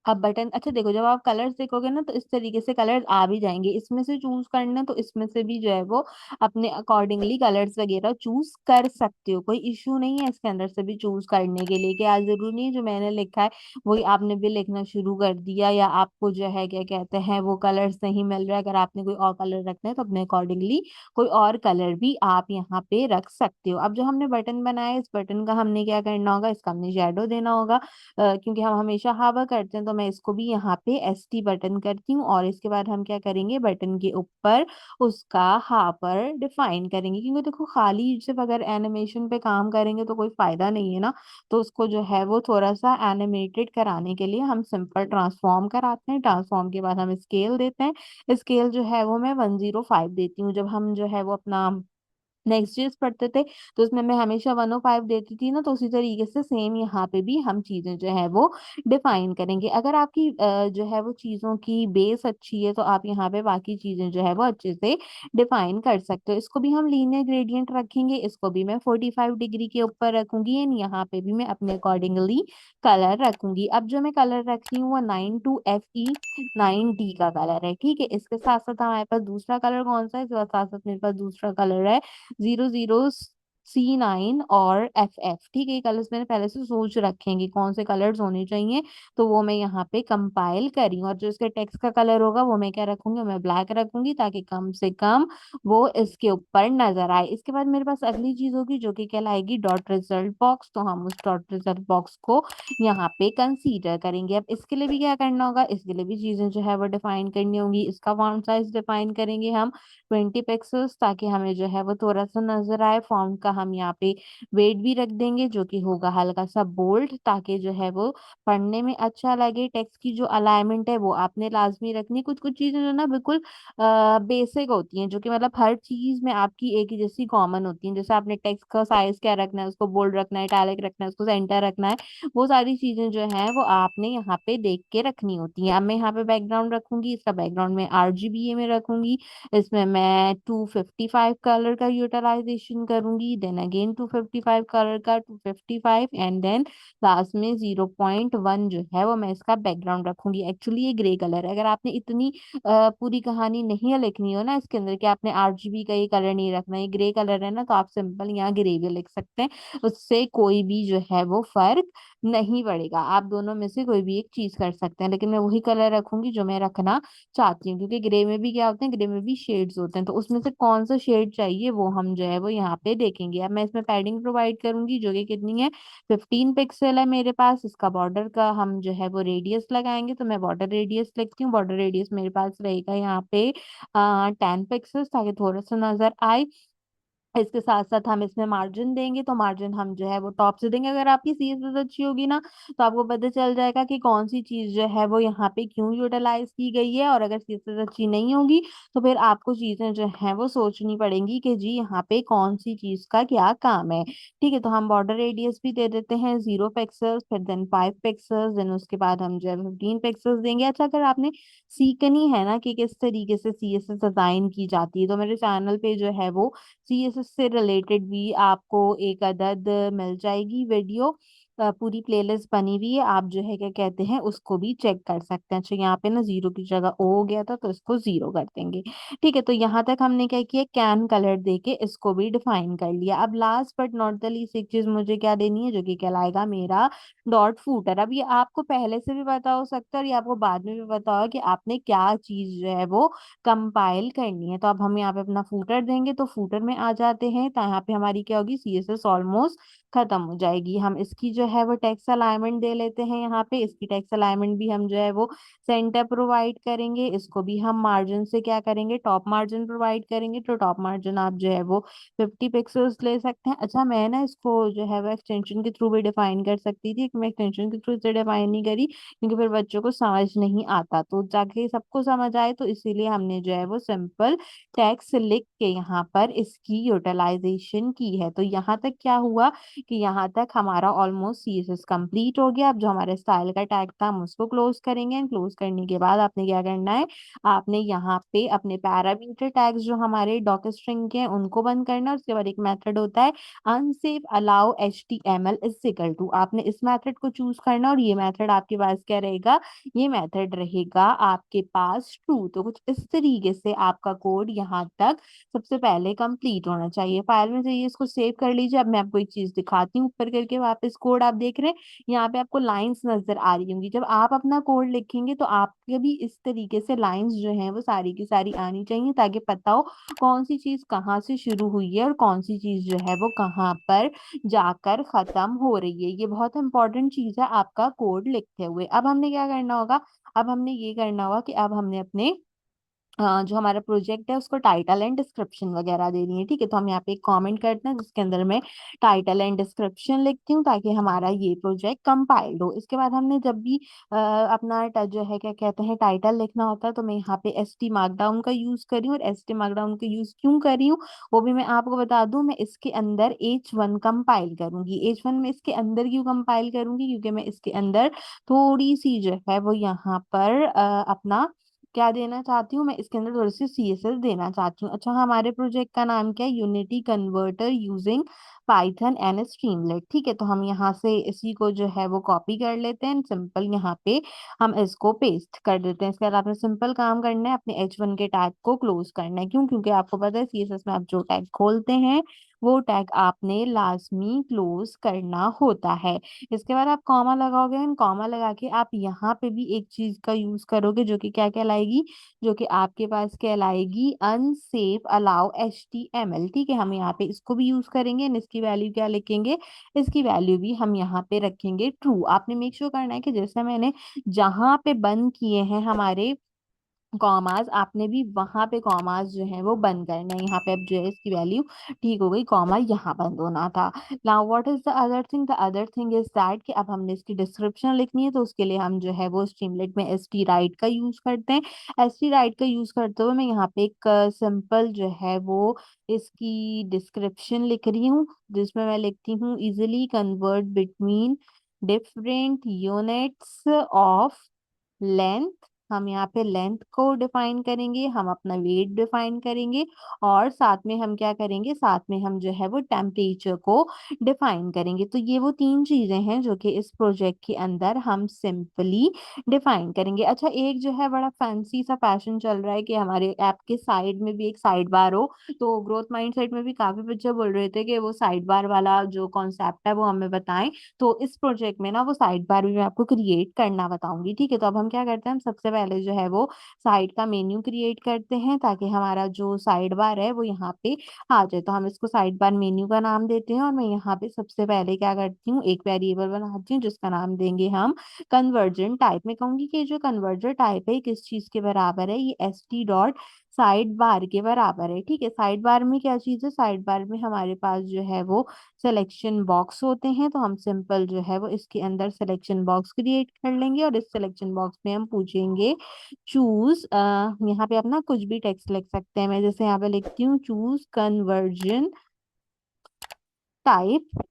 अब बटन, अच्छा देखो, जब आप कलर्स देखोगे ना तो इस तरीके से कलर्स आ भी जाएंगे। इसमें से चूज करना तो इसमें से भी जो है वो अपने अकॉर्डिंगली कलर्स वगैरह चूज कर सकते हो, कोई इश्यू नहीं है इसके अंदर से भी चूज करने के लिए। कि आज जरूरी नहीं है जो मैंने लिखा है वही आपने भी लिखना शुरू कर दिया, या आपको जो है क्या कहते हैं वो कलर्स नहीं मिल रहा है। अगर आपने कोई और कलर रखना है तो अपने अकॉर्डिंगली कोई और कलर भी आप यहाँ पे रख सकते हो। अब जो हमने बटन बनाया है, इस बटन का हमने क्या करना होगा, इसका हमने शेडो देना होगा। क्योंकि हम हमेशा हावा करते हैं, तो मैं इसको भी यहाँ पे ST बटन करती हूँ। और इसके बाद हम क्या करेंगे, बटन के ऊपर उसका हावर डिफाइन करेंगे। क्योंकि देखो, खाली सिर्फ अगर एनिमेशन पे काम करेंगे तो कोई फायदा नहीं है ना। तो उसको जो है वो थोड़ा सा एनिमेटेड कराने के लिए हम सिंपल ट्रांसफॉर्म कराते हैं। ट्रांसफॉर्म के बाद हम स्केल देते हैं। स्केल जो है वो मैं 105 देती हूँ। जब हम जो है वो अपना नेक्स्ट चीज पढ़ते थे तो उसमें मैं हमेशा 105 देती थी ना, तो उसी तरीके से सेम यहाँ पे भी हम चीजें जो है वो डिफाइन करेंगे। अगर आपकी जो है वो चीजों की बेस अच्छी है तो आप यहाँ पे बाकी चीजें जो है वो अच्छे से डिफाइन कर सकते हो। इसको भी हम लीनियर ग्रेडियंट रखेंगे, इसको भी मैं 45 डिग्री के ऊपर रखूंगी एंड यहाँ पे भी मैं अपने अकॉर्डिंगली कलर रखूंगी। अब जो मैं कलर रख रही हूँ वो 92FE9D का कलर है। ठीक है, इसके साथ साथ हमारे पास दूसरा कलर कौन सा है, इसके साथ साथ मेरे पास दूसरा कलर है 00C9 और FF। ठीक है, ये कलर्स मैंने पहले से सोच रखे हैं कि कौन से कलर्स होने चाहिए, तो वो मैं यहाँ पे कंपाइल करी हूँ। और जो इसके टेक्स्ट का कलर होगा वो मैं क्या रखूंगी, मैं ब्लैक रखूंगी ताकि कम से कम वो इसके ऊपर नजर आए। इसके बाद मेरे पास अगली चीज होगी जो कि कहलाएगी डॉट रिजल्ट बॉक्स। तो हम उस डॉट रिजल्ट बॉक्स को यहाँ पे कंसीडर करेंगे। अब इसके लिए भी क्या करना होगा, इसके लिए भी चीजें जो है वो डिफाइन करनी होगी। इसका फॉन्ट साइज डिफाइन करेंगे हम 20 पिक्सल्स, ताकि हमें जो है वो थोड़ा सा नजर आए। फॉन्ट का हम यहाँ पे वेट भी रख देंगे जो कि होगा हल्का सा बोल्ड, ताकि जो है वो पढ़ने में अच्छा लगे। टेक्स्ट की जो अलाइनमेंट है वो आपने लाजमी रखनी। कुछ कुछ चीजें जो ना बिल्कुल बेसिक होती हैं, जो कि मतलब हर चीज में आपकी एक ही जैसी कॉमन होती हैं। जैसे आपने टेक्स्ट का साइज क्या रखना है, उसको बोल्ड रखना है, इटैलिक रखना है, उसको सेंटर रखना है, वो सारी चीजें जो है वो आपने यहाँ पे देख के रखनी होती हैं। अब मैं यहाँ पे बैकग्राउंड रखूंगी, इसका बैकग्राउंड में RGBA में रखूंगी। इसमें मैं 255 कलर का यूटिलाइजेशन करूंगी, देन अगेन 255 कलर का, 255, एंड देन लास्ट में 0.1 जो है वो मैं इसका बैकग्राउंड रखूंगी। एक्चुअली ये ग्रे कलर है। अगर आपने इतनी पूरी कहानी नहीं है लिखनी हो ना इसके अंदर कि आपने RGB का ये कलर नहीं रखना, ये ग्रे कलर है ना, तो आप सिंपल यहाँ ग्रे भी लिख सकते हैं। उससे कोई भी जो है वो फर्क नहीं पड़ेगा। आप दोनों में से कोई भी एक चीज कर सकते हैं, लेकिन मैं वही कलर रखूंगी जो मैं रखना चाहती हूँ, क्योंकि ग्रे में भी क्या होते हैं, ग्रे में भी शेड्स होते हैं, तो उसमें से कौन सा शेड चाहिए वो हम जो है वो यहाँ पे देखेंगे। अब मैं इसमें पैडिंग प्रोवाइड करूंगी जो कि कितनी है, 15 पिक्सल है मेरे पास। इसका बॉर्डर का हम जो है वो रेडियस लगाएंगे, तो मैं बॉर्डर रेडियस लिखती हूँ। बॉर्डर रेडियस मेरे पास रहेगा यहाँ पे 10 पिक्सल, ताकि थोड़ा सा नजर आए। इसके साथ साथ हम इसमें मार्जिन देंगे, तो मार्जिन हम जो है वो टॉप से देंगे। अगर आपकी सीएसएस अच्छी होगी ना, तो आपको पता चल जाएगा कि कौन सी चीज जो है वो यहाँ पे क्यों यूटिलाइज की गई है। और अगर सीएसएस अच्छी नहीं होगी तो फिर आपको चीजें जो है वो सोचनी पड़ेंगी कि जी यहाँ पे कौन सी चीज का क्या काम है। ठीक है, तो हम बॉर्डर रेडियस भी दे देते हैं 0 पिक्सल, फिर देन 5 पिक्सल, देन उसके बाद हम जो है 15 पिक्सल देंगे। अच्छा, अगर आपने सीखनी है ना कि किस तरीके से सीएसएस डिजाइन की जाती है, तो मेरे चैनल पे जो है वो CSS से रिलेटेड भी आपको एक अदद मिल जाएगी वीडियो। पूरी प्लेलिस्ट बनी हुई है, आप जो है क्या कहते हैं उसको भी चेक कर सकते हैं। अच्छा, यहाँ पे ना जीरो की जगह ओ हो गया था, तो इसको जीरो कर देंगे। ठीक है, तो यहाँ तक हमने क्या किया, कैन कलर दे के इसको भी डिफाइन कर लिया। अब last but not the least एक चीज मुझे क्या देनी है, जो कि कहलाएगा मेरा डॉट फूटर। अब ये आपको पहले से भी पता हो सकता है और ये आपको बाद में भी पता होगा कि आपने क्या चीज जो है वो कंपाइल करनी है। तो अब हम यहाँ पे अपना फूटर देंगे, तो फूटर में आ जाते हैं, तो यहाँ पे हमारी क्या होगी, CSS ऑलमोस्ट खत्म हो जाएगी। हम इसकी जो है वो टेक्स्ट अलाइनमेंट दे लेते हैं। यहाँ पे इसकी टेक्स्ट अलाइनमेंट भी हम जो है वो सेंटर प्रोवाइड करेंगे। इसको भी हम मार्जिन से क्या करेंगे, टॉप मार्जिन प्रोवाइड करेंगे। तो टॉप मार्जिन आप जो है वो 50 पिक्सल्स ले सकते हैं। अच्छा, मैं ना इसको जो है वो एक्सटेंशन के थ्रू भी डिफाइन कर सकती थी, मैं एक्सटेंशन के थ्रू इसे डिफाइन नहीं करी क्योंकि फिर बच्चों को समझ नहीं आता, तो जाके सबको समझ आए, तो इसीलिए हमने जो है वो सिंपल टेक्स्ट लिख के यहाँ पर इसकी यूटिलाइजेशन की है। तो यहाँ तक क्या हुआ कि यहाँ तक हमारा ऑलमोस्ट CSS कंप्लीट हो गया। अब जो हमारे स्टाइल का टैग था हम उसको क्लोज करेंगे, एंड क्लोज करने के बाद आपने क्या करना है, आपने यहाँ पे अपने पैरामीटर टैग्स जो हमारे डॉक स्ट्रिंग के हैं उनको बंद करना है। उसके बाद एक मेथड होता है unsafe allow HTML is equal to, आपने इस मेथड को चूज करना, और ये मेथड आपके पास क्या रहेगा, ये मेथड रहेगा आपके पास ट्रू। तो कुछ इस तरीके से आपका कोड यहाँ तक सबसे पहले कंप्लीट होना चाहिए। फाइल में जाइए, इसको सेव कर लीजिए। अब मैं आपको एक चीज दिखाती हूँ, ऊपर करके वापस कोड आप देख रहे हैं, यहाँ पे आपको लाइंस नजर आ रही होंगी। जब आप अपना कोड लिखेंगे तो आपके भी इस तरीके से लाइंस जो है वो सारी की सारी आनी चाहिए, ताकि पता हो कौन सी चीज कहाँ से शुरू हुई है और कौन सी चीज जो है वो कहाँ पर जाकर खत्म हो रही है। ये बहुत इंपॉर्टेंट चीज है आपका कोड लिखते हुए। अब हमने क्या करना होगा, अब हमने ये करना होगा कि अब हमने अपने जो हमारा प्रोजेक्ट है उसको टाइटल एंड डिस्क्रिप्शन वगैरह देनी है। ठीक है, तो हम यहाँ पे एक कमेंट करते हैं जिसके अंदर मैं टाइटल एंड डिस्क्रिप्शन लिखती हूँ, ताकि हमारा ये प्रोजेक्ट कंपाइल्ड हो। इसके बाद हमने जब भी अपना जो है क्या कहते हैं टाइटल लिखना होता है, तो मैं यहाँ पे ST मार्कडाउन का यूज करी हूँ। और ST मार्कडाउन का यूज क्यों करी हूँ वो भी मैं आपको बता दूं। मैं इसके अंदर H1 कंपाइल करूंगी। H1 में इसके अंदर क्यों कंपाइल करूंगी, क्योंकि मैं इसके अंदर थोड़ी सी जो है वो यहाँ पर अपना क्या देना चाहती हूँ, मैं इसके अंदर थोड़ी सी CSS देना चाहती हूँ। अच्छा, हमारे प्रोजेक्ट का नाम क्या है, unity converter using Python and Streamlit. ठीक है, तो हम यहाँ से इसी को जो है वो कॉपी कर लेते हैं, सिंपल यहाँ पे हम इसको पेस्ट कर देते हैं। इसके बाद आपने सिंपल काम करना है, अपने H1 के टैग को क्लोज करना है। क्यों, क्योंकि आपको पता है CSS में आप जो टैग खोलते हैं वो टैग आपने लाजमी क्लोज करना होता है। इसके बाद आप कॉमा लगाओगे, एंड कॉमा लगा के आप यहाँ पे भी एक चीज का यूज करोगे जो कि क्या कहलाएगी, जो कि आपके पास कहलाएगी अनसेफ अलाउ HTML। ठीक है, हम यहाँ पे इसको भी यूज करेंगे, एंड इसकी वैल्यू क्या लिखेंगे, इसकी वैल्यू भी हम यहाँ पे रखेंगे ट्रू। आपने मेक श्योर करना है कि जैसे मैंने जहाँ पे बंद किए हैं हमारे कॉमास आपने भी वहां पे कॉमास जो है वो बंद करना है। यहाँ पे अब जो है इसकी वैल्यू ठीक हो गई, कॉमा यहाँ बंद होना था। Now what is the other thing, the other thing is that कि अब हमने इसकी डिस्क्रिप्शन लिखनी है, तो उसके लिए हम जो है वो स्ट्रीमलेट में एस टी राइट का यूज करते हैं। एस टी राइट का यूज करते हुए मैं यहाँ पे एक सिंपल जो है वो इसकी डिस्क्रिप्शन लिख रही हूँ, जिसमें मैं लिखती हूँ easily convert between different units of length. हम यहाँ पे लेंथ को डिफाइन करेंगे, हम अपना वेट डिफाइन करेंगे, और साथ में हम क्या करेंगे, साथ में हम जो है वो टेम्परेचर को डिफाइन करेंगे। तो ये वो तीन चीजें हैं जो कि इस प्रोजेक्ट के अंदर हम सिंपली डिफाइन करेंगे। अच्छा, एक जो है बड़ा फैंसी सा पैशन चल रहा है कि हमारे ऐप के साइड में भी एक साइड बार हो। तो ग्रोथ माइंडसेट में भी काफी बच्चे बोल रहे थे कि वो साइड बार वाला जो कॉन्सेप्ट है वो हमें बताएं। तो इस प्रोजेक्ट में ना वो साइड बार भी मैं आपको क्रिएट करना बताऊंगी। ठीक है, तो अब हम क्या करते हैं, हम सबसे पहले जो है वो साइड का मेन्यू क्रिएट करते हैं, ताकि हमारा जो साइड बार है वो यहाँ पे आ जाए। तो हम इसको साइड बार मेन्यू का नाम देते हैं, और मैं यहाँ पे सबसे पहले क्या करती हूँ, एक वेरिएबल बनाती हूँ जिसका नाम देंगे हम कन्वर्जन टाइप। मैं कहूंगी कि जो कन्वर्जन टाइप है ये किस चीज के बराबर है, ये S T dot side bar के बराबर है। ठीक है, साइड बार में क्या चीज है, साइड बार में हमारे पास जो है वो सिलेक्शन बॉक्स होते हैं। तो हम सिंपल जो है वो इसके अंदर सिलेक्शन बॉक्स क्रिएट कर लेंगे, और इस सिलेक्शन बॉक्स में हम पूछेंगे चूज, यहाँ पे अपना कुछ भी टेक्स्ट लिख सकते हैं। मैं जैसे यहाँ पे लिखती हूँ चूज कन्वर्जन टाइप।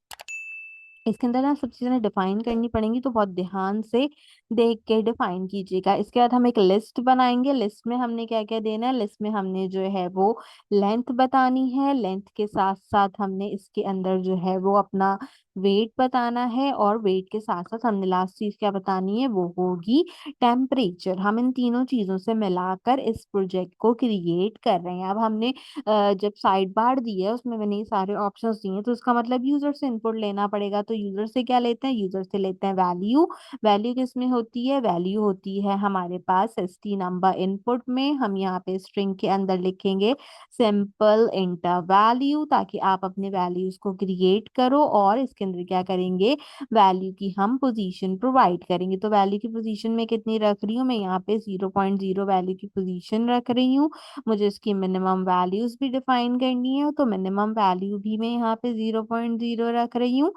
इसके अंदर ना सब चीजें डिफाइन करनी पड़ेंगी, तो बहुत ध्यान से देख के डिफाइन कीजिएगा। इसके बाद हम एक लिस्ट बनाएंगे। लिस्ट में हमने क्या क्या देना है, लिस्ट में हमने जो है वो लेंथ बतानी है, लेंथ के साथ साथ हमने इसके अंदर जो है वो अपना वेट बताना है, और वेट के साथ साथ हमने लास्ट चीज क्या बतानी है, वो होगी टेम्परेचर। हम इन तीनों चीजों से मिलाकर इस प्रोजेक्ट को क्रिएट कर रहे हैं। अब हमने जब साइड बार दी है उसमें मैंने ये सारे ऑप्शंस दिए हैं, तो इसका मतलब यूजर से इनपुट लेना पड़ेगा। तो यूजर से क्या लेते हैं, यूजर से लेते हैं वैल्यू। वैल्यू किस में होती है, वैल्यू होती है हमारे पास एसटी नंबर इनपुट में। हम यहाँ पे स्ट्रिंग के अंदर लिखेंगे सिंपल इंटर वैल्यू, ताकि आप अपने वैल्यूज को क्रिएट करो, और इसके अंदर क्या करेंगे, वैल्यू की हम पोजीशन प्रोवाइड करेंगे। तो वैल्यू की पोजीशन में कितनी रख रही हूँ, मैं यहाँ पे 0.0 वैल्यू की पोजीशन रख रही हूँ। मुझे इसकी मिनिमम वैल्यूज भी डिफाइन करनी है, तो मिनिमम वैल्यू भी मैं यहाँ पे 0.0 रख रही हूँ।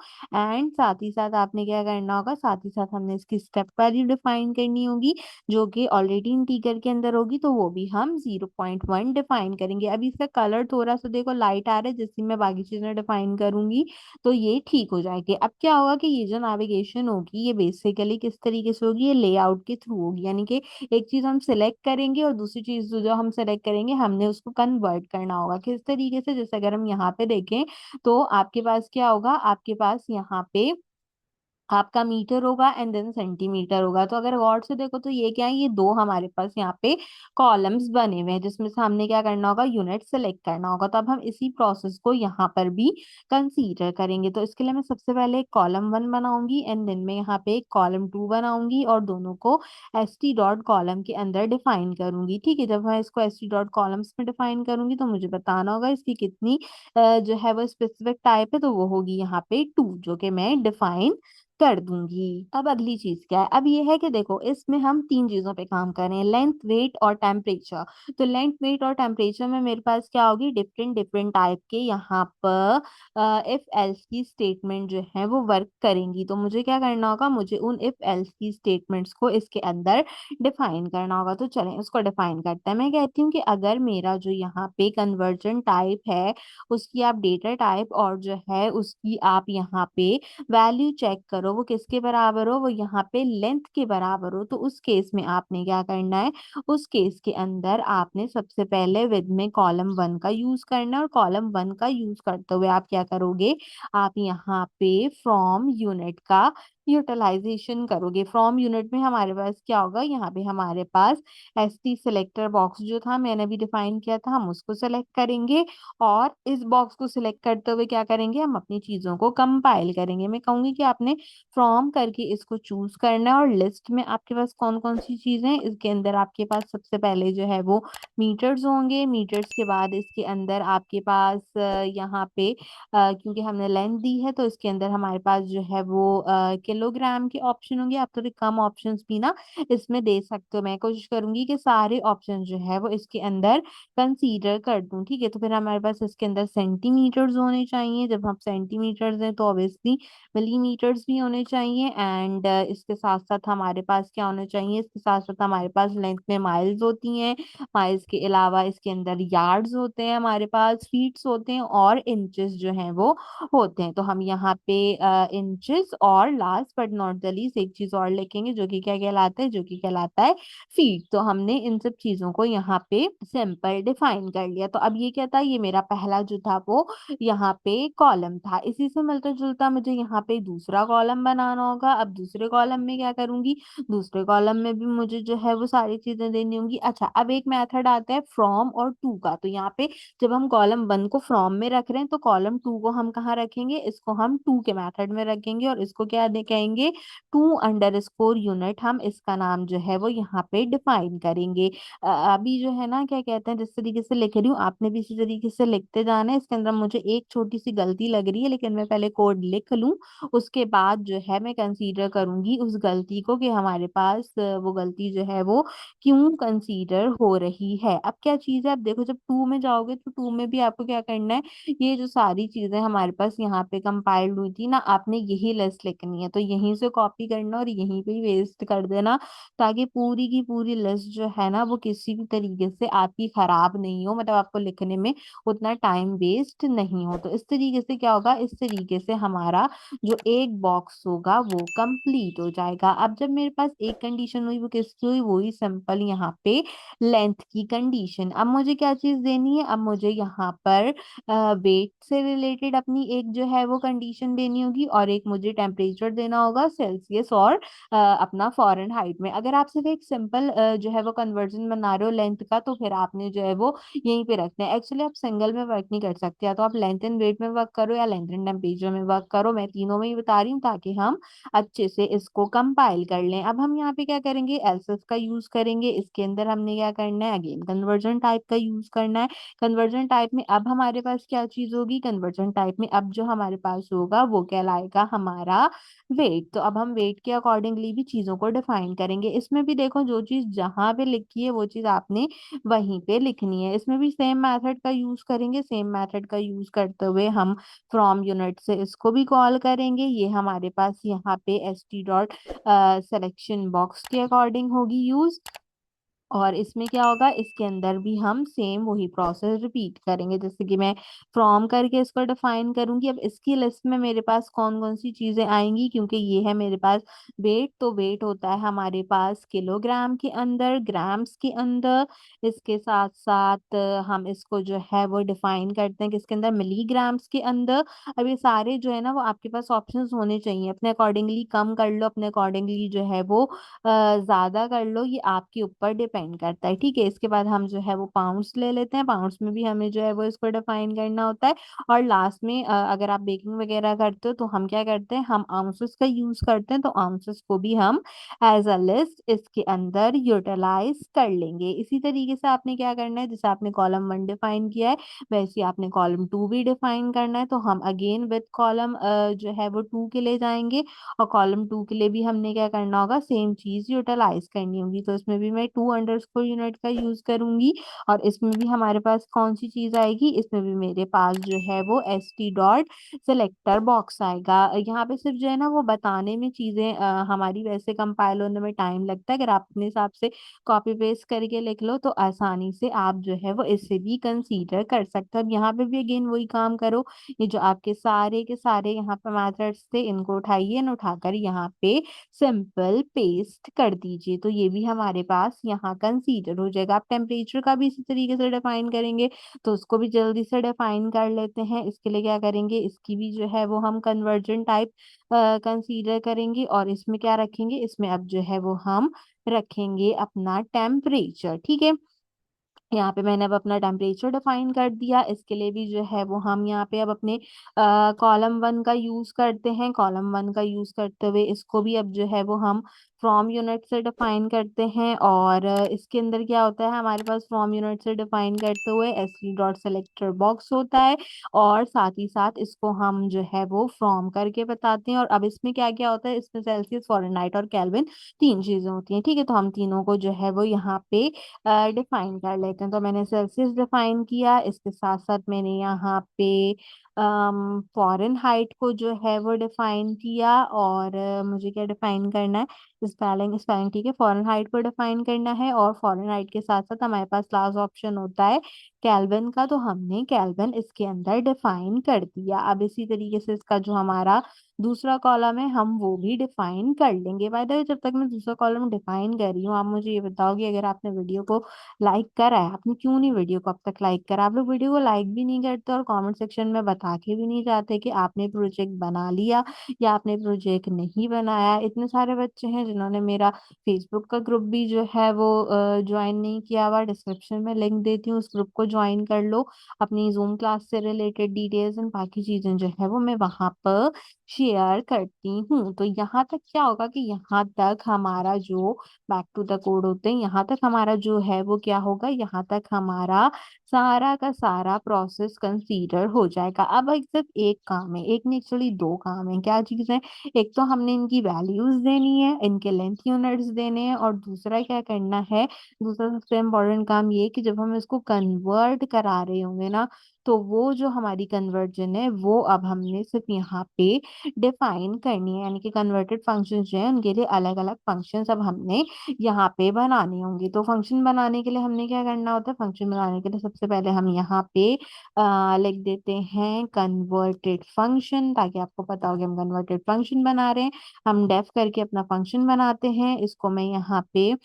एंड साथ ही साथ आपने क्या करना होगा, साथ ही साथ हमने इसकी स्टेप वैल्यू डिफाइन करनी होगी, जो कि ऑलरेडी इंटीजर के अंदर होगी, तो वो भी हम 0.1 डिफाइन करेंगे। अभी इसका कलर थोड़ा सा देखो लाइट आ रहा है, जिससे मैं बाकी चीजें डिफाइन करूंगी तो ये ठीक हो जाएगी। अब क्या होगा कि ये जो नेविगेशन होगी ये बेसिकली किस तरीके से होगी, ये लेआउट के थ्रू होगी। यानी कि एक चीज हम सिलेक्ट करेंगे, और दूसरी चीज जो जो हम सिलेक्ट करेंगे हमने उसको कन्वर्ट करना होगा। किस तरीके से, जैसे अगर हम यहाँ पे देखें तो आपके पास क्या होगा, आपके पास यहाँ पे आपका मीटर होगा एंड देन सेंटीमीटर होगा। तो अगर गौर से देखो तो ये क्या है, ये दो हमारे पास यहाँ पे कॉलम्स बने हुए हैं, जिसमें से हमने क्या करना होगा, यूनिट सेलेक्ट करना होगा। तो अब हम इसी प्रोसेस को यहाँ पर भी कंसीडर करेंगे। तो इसके लिए मैं सबसे पहले एक कॉलम 1 बनाऊंगी, एंड देन मैं यहाँ पे एक कॉलम 2 बनाऊंगी, और दोनों को एस टी डॉट कॉलम के अंदर डिफाइन करूंगी। ठीक है, जब मैं इसको एस टी डॉट कॉलम्स में डिफाइन करूंगी तो मुझे बताना होगा इसकी कितनी जो है वो स्पेसिफिक टाइप है, तो वो होगी यहाँ पे 2, जो कि मैं डिफाइन कर दूंगी। अब अगली चीज क्या है, अब ये है कि देखो इसमें हम तीन चीजों पे काम कर रहे हैं, लेंथ, वेट और टेम्परेचर। तो लेंथ, वेट और टेम्परेचर में मेरे पास क्या होगी, डिफरेंट डिफरेंट टाइप के यहाँ पर इफ एल्स की स्टेटमेंट जो है वो वर्क करेंगी। तो मुझे क्या करना होगा, मुझे उन इफ एल्स की स्टेटमेंट्स को इसके अंदर डिफाइन करना होगा। तो चलें उसको डिफाइन करते हैं। मैं कहती हूँ कि अगर मेरा जो यहाँ पे कन्वर्जन टाइप है उसकी आप डेटा टाइप, और जो है उसकी आप यहाँ पे वैल्यू चेक करो वो किसके बराबर हो, वो यहाँ पे लेंथ के बराबर हो, तो उस केस में आपने क्या करना है, उस केस के अंदर आपने सबसे पहले विद में कॉलम 1 का यूज करना है। और कॉलम 1 का यूज करते हुए आप क्या करोगे, आप यहाँ पे फ्रॉम यूनिट का यूटिलाइजेशन करोगे। फ्रॉम यूनिट में हमारे पास क्या होगा, यहाँ पे हमारे पास एस टी सिलेक्टर बॉक्स जो था मैंने भी डिफाइन किया था, हम उसको सेलेक्ट करेंगे, और इस बॉक्स को सिलेक्ट करते हुए क्या करेंगे, हम अपनी चीजों को कंपाइल करेंगे। मैं कहूंगी कि आपने फ्रॉम करके इसको चूज करना है, और लिस्ट में आपके पास कौन कौन सी चीजें हैं, इसके अंदर आपके पास सबसे पहले जो है वो मीटर्स होंगे। मीटर्स के बाद इसके अंदर आपके पास यहाँ पे क्योंकि हमने लेंथ दी है तो इसके अंदर हमारे पास जो है वो किलोग्राम के ऑप्शन होंगे, आप थोड़े कम ऑप्शंस भी ना इसमें दे सकते हो। मैं कोशिश करूंगी कि सारे ऑप्शन जो है वो इसके अंदर कंसीडर कर दूं, ठीक है। तो फिर हमारे पास इसके अंदर सेंटीमीटर्स होने चाहिए, जब हम सेंटीमीटर्स हैं तो ऑब्वियसली मिलीमीटर्स भी होने चाहिए। एंड इसके साथ साथ हमारे पास क्या होने चाहिए, इसके साथ साथ हमारे पास लेंथ में माइल्स होती हैं, माइल्स के अलावा इसके अंदर यार्ड्स होते हैं, हमारे पास फीट्स होते हैं, और इंचेस जो हैं वो होते हैं। तो हम यहाँ पे इंचेस और last but not the least एक चीज और लिखेंगे जो कि क्या कहलाता है, जो कि कहलाता है फीट। तो हमने इन सब चीजों को यहाँ पे सिंपल डिफाइन कर लिया। तो अब ये क्या था, ये मेरा पहला जो था वो यहाँ पे कॉलम था। इसी से मिलता जुलता मुझे यहाँ पे दूसरा कॉलम बनाना होगा। अब दूसरे कॉलम में क्या करूंगी, दूसरे कॉलम में भी मुझे जो है वो सारी चीजें देनी होंगी। अच्छा, अब एक मेथड आता है फ्रॉम और टू का। तो यहाँ पे जब हम कॉलम वन को फ्रॉम में रख रहे हैं तो कॉलम टू को हम कहाँ रखेंगे, इसको हम टू के मेथड में रखेंगे, और इसको क्या कहेंगे, टू अंडर स्कोर यूनिट, हम इसका नाम जो है वो यहाँ पे डिफाइन करेंगे। अभी जो है ना क्या कहते हैं, जिस तरीके से लिख रही हूँ आपने भी इसी तरीके से लिखते जाना है। इसके अंदर मुझे एक छोटी सी गलती लग रही है, लेकिन मैं पहले कोड लिख लूँ, उसके बाद जो है मैं कंसीडर करूंगी उस गलती को कि हमारे पास वो गलती जो है वो क्यों कंसीडर हो रही है। अब क्या चीज है, अब देखो जब टू में जाओगे तो टू में भी आपको क्या करना है, ये जो सारी चीजें हमारे पास यहाँ पे कंपाइल्ड हुई थी ना, आपने यही लिस्ट लिखनी है। तो यहीं से कॉपी करना और यहीं पे ही वेस्ट कर देना, ताकि पूरी की पूरी लिस्ट जो है ना वो किसी भी तरीके से आपकी खराब नहीं हो, मतलब आपको लिखने में उतना टाइम वेस्ट नहीं हो। तो इस तरीके से क्या होगा, इस तरीके से हमारा जो एक बॉक्स होगा वो कंप्लीट हो जाएगा। अब जब मेरे पास एक कंडीशन हुई, वो किसकी हुई, वही सिंपल यहाँ पे लेंथ की कंडीशन। अब मुझे क्या चीज देनी है, अब मुझे यहाँ पर वेट से रिलेटेड अपनी एक जो है वो कंडीशन देनी होगी, और एक मुझे टेम्परेचर देना होगा सेल्सियस और अपना फॉरेनहाइट में। अगर आप सिर्फ एक सिंपल जो है वो कन्वर्जन बना रहे हो लेंथ का, तो फिर आपने जो है वो यहीं पे रखना है। एक्चुअली आप सिंगल में वर्क नहीं कर सकते, या तो आप लेंथ एंड वेट में वर्क करो या लेंथ एंड टेम्परेचर में वर्क करो। मैं तीनों में ही बता रही हूँ ताकि हम अच्छे से इसको कंपाइल कर लें। अब हम यहाँ पे क्या करेंगे, एल्सेस का यूज करेंगे। इसके अंदर हमने क्या करना है, अगेन कन्वर्जन टाइप का यूज करना है। कन्वर्जन टाइप में अब हमारे पास क्या चीज होगी, कन्वर्जन टाइप में अब जो हमारे पास होगा वो कहलाएगा हमारा वेट। तो अब हम वेट के अकॉर्डिंगली भी चीजों को डिफाइन करेंगे। इसमें भी देखो जो चीज जहां पे लिखी है वो चीज आपने वहीं पे लिखनी है। इसमें भी सेम मेथड का यूज करेंगे, सेम मेथड का यूज करते हुए हम फ्रॉम यूनिट से इसको भी कॉल करेंगे। ये हमारे पास यहाँ पे S T dot selection box के अकॉर्डिंग होगी यूज। और इसमें क्या होगा, इसके अंदर भी हम सेम वही प्रोसेस रिपीट करेंगे। जैसे कि मैं फ्रॉम करके इसको डिफाइन करूंगी। अब इसकी लिस्ट में मेरे पास कौन कौन सी चीजें आएंगी, क्योंकि ये है मेरे पास वेट, तो वेट होता है हमारे पास किलोग्राम के अंदर, ग्राम्स के अंदर। इसके साथ साथ हम इसको जो है वो डिफाइन करते हैं किसके अंदर, मिलीग्राम्स के अंदर। अब ये सारे जो है ना वो आपके पास ऑप्शंस होने चाहिए, अपने अकॉर्डिंगली कम कर लो, अपने अकॉर्डिंगली जो है वो ज्यादा कर लो, ये आपके ऊपर डिपेंड करता है, ठीक है। इसके बाद हम जो है वो पाउंड्स ले लेते हैं, पाउंड्स में भी हमें जो है वो इसको डिफाइन करना होता है। और लास्ट में अगर आप बेकिंग वगैरह करते हो तो हम क्या करते हैं, हम आउंसेस का यूज करते हैं, तो आउंसेस को भी हम एज अ लिस्ट इसके अंदर यूटिलाइज कर लेंगे। इसी तरीके से आपने क्या करना है, जैसे आपने कॉलम वन डिफाइन किया है वैसे ही आपने कॉलम टू भी डिफाइन करना है। तो हम अगेन विद कॉलम जो है वो टू के लिए जाएंगे, और कॉलम टू के लिए भी हमने क्या करना होगा, सेम चीज यूटिलाइज करनी होगी। तो इसमें भी मैं टू अंडरस्कोर यूनिट का यूज करूंगी, और इसमें भी हमारे पास कौन सी चीज आएगी, इसमें भी मेरे पास जो है वो S T dot selector box आएगा। यहाँ पे सिर्फ जो है ना वो बताने में चीजें हमारी वैसे कंपाइल होने में टाइम लगता है। अगर आप अपने हिसाब से कॉपी पेस्ट करके लिख लो तो आसानी से आप जो है वो इसे भी कंसीडर कर सकते हो। अब यहाँ पे भी अगेन वही काम करो, ये जो आपके सारे के सारे यहाँ पे मेथड्स थे इनको उठाइए न उठाकर यहाँ पे सिंपल पेस्ट कर दीजिए। तो ये भी हमारे पास यहाँ कंसीडर हो जाएगा। आप टेम्परेचर का भी इसी तरीके से डिफाइन करेंगे, तो उसको भी जल्दी से डिफाइन कर लेते हैं। इसके लिए क्या करेंगे, इसकी भी जो है वो हम कन्वर्जन टाइप कंसीडर करेंगे, और इसमें क्या रखेंगे, इसमें अब जो है वो हम रखेंगे अपना टेम्परेचर, ठीक है। यहाँ पे मैंने अब अपना टेम्परेचर डिफाइन कर दिया। इसके लिए भी जो है वो हम यहाँ पे अब अपने कॉलम वन का यूज करते हैं। कॉलम वन का यूज करते हुए इसको भी अब जो है वो हम फ्रॉम यूनिट से डिफाइन करते हैं। और इसके अंदर क्या होता है, हमारे पास फ्रॉम यूनिट से डिफाइन करते हुए एस डॉट सेलेक्टर बॉक्स होता है, और साथ ही साथ इसको हम जो है वो फ्रॉम करके बताते हैं। और अब इसमें क्या क्या होता है, इसमें सेल्सियस, फ़ारेनहाइट और केल्विन तीन चीजें होती हैं। ठीक है, तो हम तीनों को जो है वो यहाँ पे डिफाइन कर लेते हैं। तो मैंने सेल्सियस डिफाइन किया, इसके साथ साथ मैंने यहाँ पे फॉरेन हाइट को जो है वो डिफाइन किया। और मुझे क्या डिफाइन करना है, स्पेलिंग स्पेलिंग ठीक है, फॉरेन हाइट को डिफाइन करना है। और फॉरेन हाइट के साथ साथ हमारे पास लास्ट ऑप्शन होता है केल्विन का, तो हमने केल्विन इसके अंदर डिफाइन कर दिया। अब इसी तरीके से इसका जो हमारा दूसरा कॉलम है हम वो भी डिफाइन कर लेंगे। बाय द वे, जब तक मैं दूसरा कॉलम डिफाइन कर रही हूँ, आप मुझे ये बताओ कि अगर आपने वीडियो को लाइक करा है, आपने क्यों नहीं वीडियो को अब तक लाइक करा? आप लोग वीडियो को लाइक भी नहीं करते और कमेंट सेक्शन में बता के भी नहीं जाते कि आपने प्रोजेक्ट बना लिया या आपने प्रोजेक्ट नहीं बनाया। इतने सारे बच्चे हैं जिन्होंने मेरा फेसबुक का ग्रुप भी जो है वो ज्वाइन नहीं किया हुआ। डिस्क्रिप्शन में लिंक देती हूँ, उस ग्रुप को ज्वाइन कर लो। अपनी जूम क्लास से रिलेटेड डिटेल्स एंड बाकी चीजें जो है वो मैं वहां पर शेयर करती हूँ। तो यहाँ तक क्या होगा कि यहाँ तक हमारा जो बैक टू द कोड होते हैं, यहाँ तक हमारा जो है वो क्या होगा, यहाँ तक हमारा सारा का सारा प्रोसेस कंसीडर हो जाएगा। अब एक सिर्फ एक काम है, एक नहीं एक्चुअली दो काम है। क्या चीज है, एक तो हमने इनकी वैल्यूज देनी है, इनके लेंथ यूनिट्स देने हैं, और दूसरा क्या करना है, दूसरा सबसे इम्पोर्टेंट काम ये है कि जब हम इसको कन्वर्ट करा रहे होंगे ना, तो वो जो हमारी कन्वर्जन है वो अब हमने सिर्फ यहाँ पे डिफाइन करनी है। यानी कि कन्वर्टेड फंक्शंस जो है उनके लिए अलग अलग फंक्शंस अब हमने यहाँ पे बनाने होंगे। तो फंक्शन बनाने के लिए हमने क्या करना होता है, फंक्शन बनाने के लिए सबसे पहले हम यहाँ पे लिख देते हैं कन्वर्टेड फंक्शन, ताकि आपको पता हो कि हम कन्वर्टेड फंक्शन बना रहे हैं। हम डेफ करके अपना फंक्शन बनाते हैं, इसको मैं यहाँ पे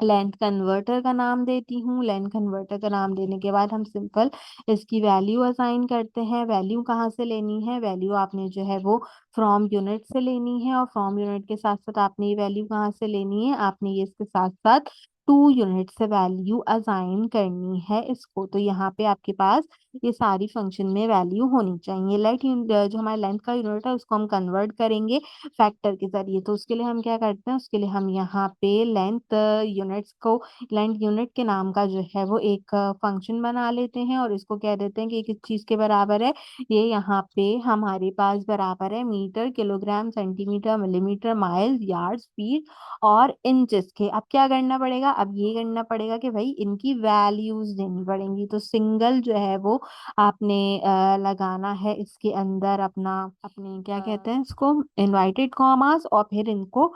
लेंथ कन्वर्टर का नाम देती हूँ। लेंथ कन्वर्टर का नाम देने के बाद हम सिंपल इसकी वैल्यू असाइन करते हैं। वैल्यू कहाँ से लेनी है, वैल्यू आपने जो है वो फ्रॉम यूनिट से लेनी है, और फ्रॉम यूनिट के साथ साथ आपने ये वैल्यू कहाँ से लेनी है, आपने ये इसके साथ साथ टू यूनिट से वैल्यू असाइन करनी है इसको। तो यहाँ पे आपके पास ये सारी फंक्शन में वैल्यू होनी चाहिए। जो हमारा लेंथ का यूनिट है उसको हम कन्वर्ट करेंगे फैक्टर के जरिए। तो उसके लिए हम क्या करते हैं, उसके लिए हम यहाँ पे लेंथ यूनिट के नाम का जो है वो एक फंक्शन बना लेते हैं, और इसको कह देते हैं कि ये किस चीज के बराबर है, ये यहाँ पे हमारे पास बराबर है metre, kilogram, centimetre, millimetre, miles, yards, feet और इंचेस के। अब क्या करना पड़ेगा, अब ये करना पड़ेगा कि भाई इनकी वैल्यूज देनी पड़ेंगी। तो सिंगल जो है वो आपने लगाना है इसके अंदर अपना, अपने क्या कहते हैं इसको, इनवर्टेड कॉमास, और फिर इनको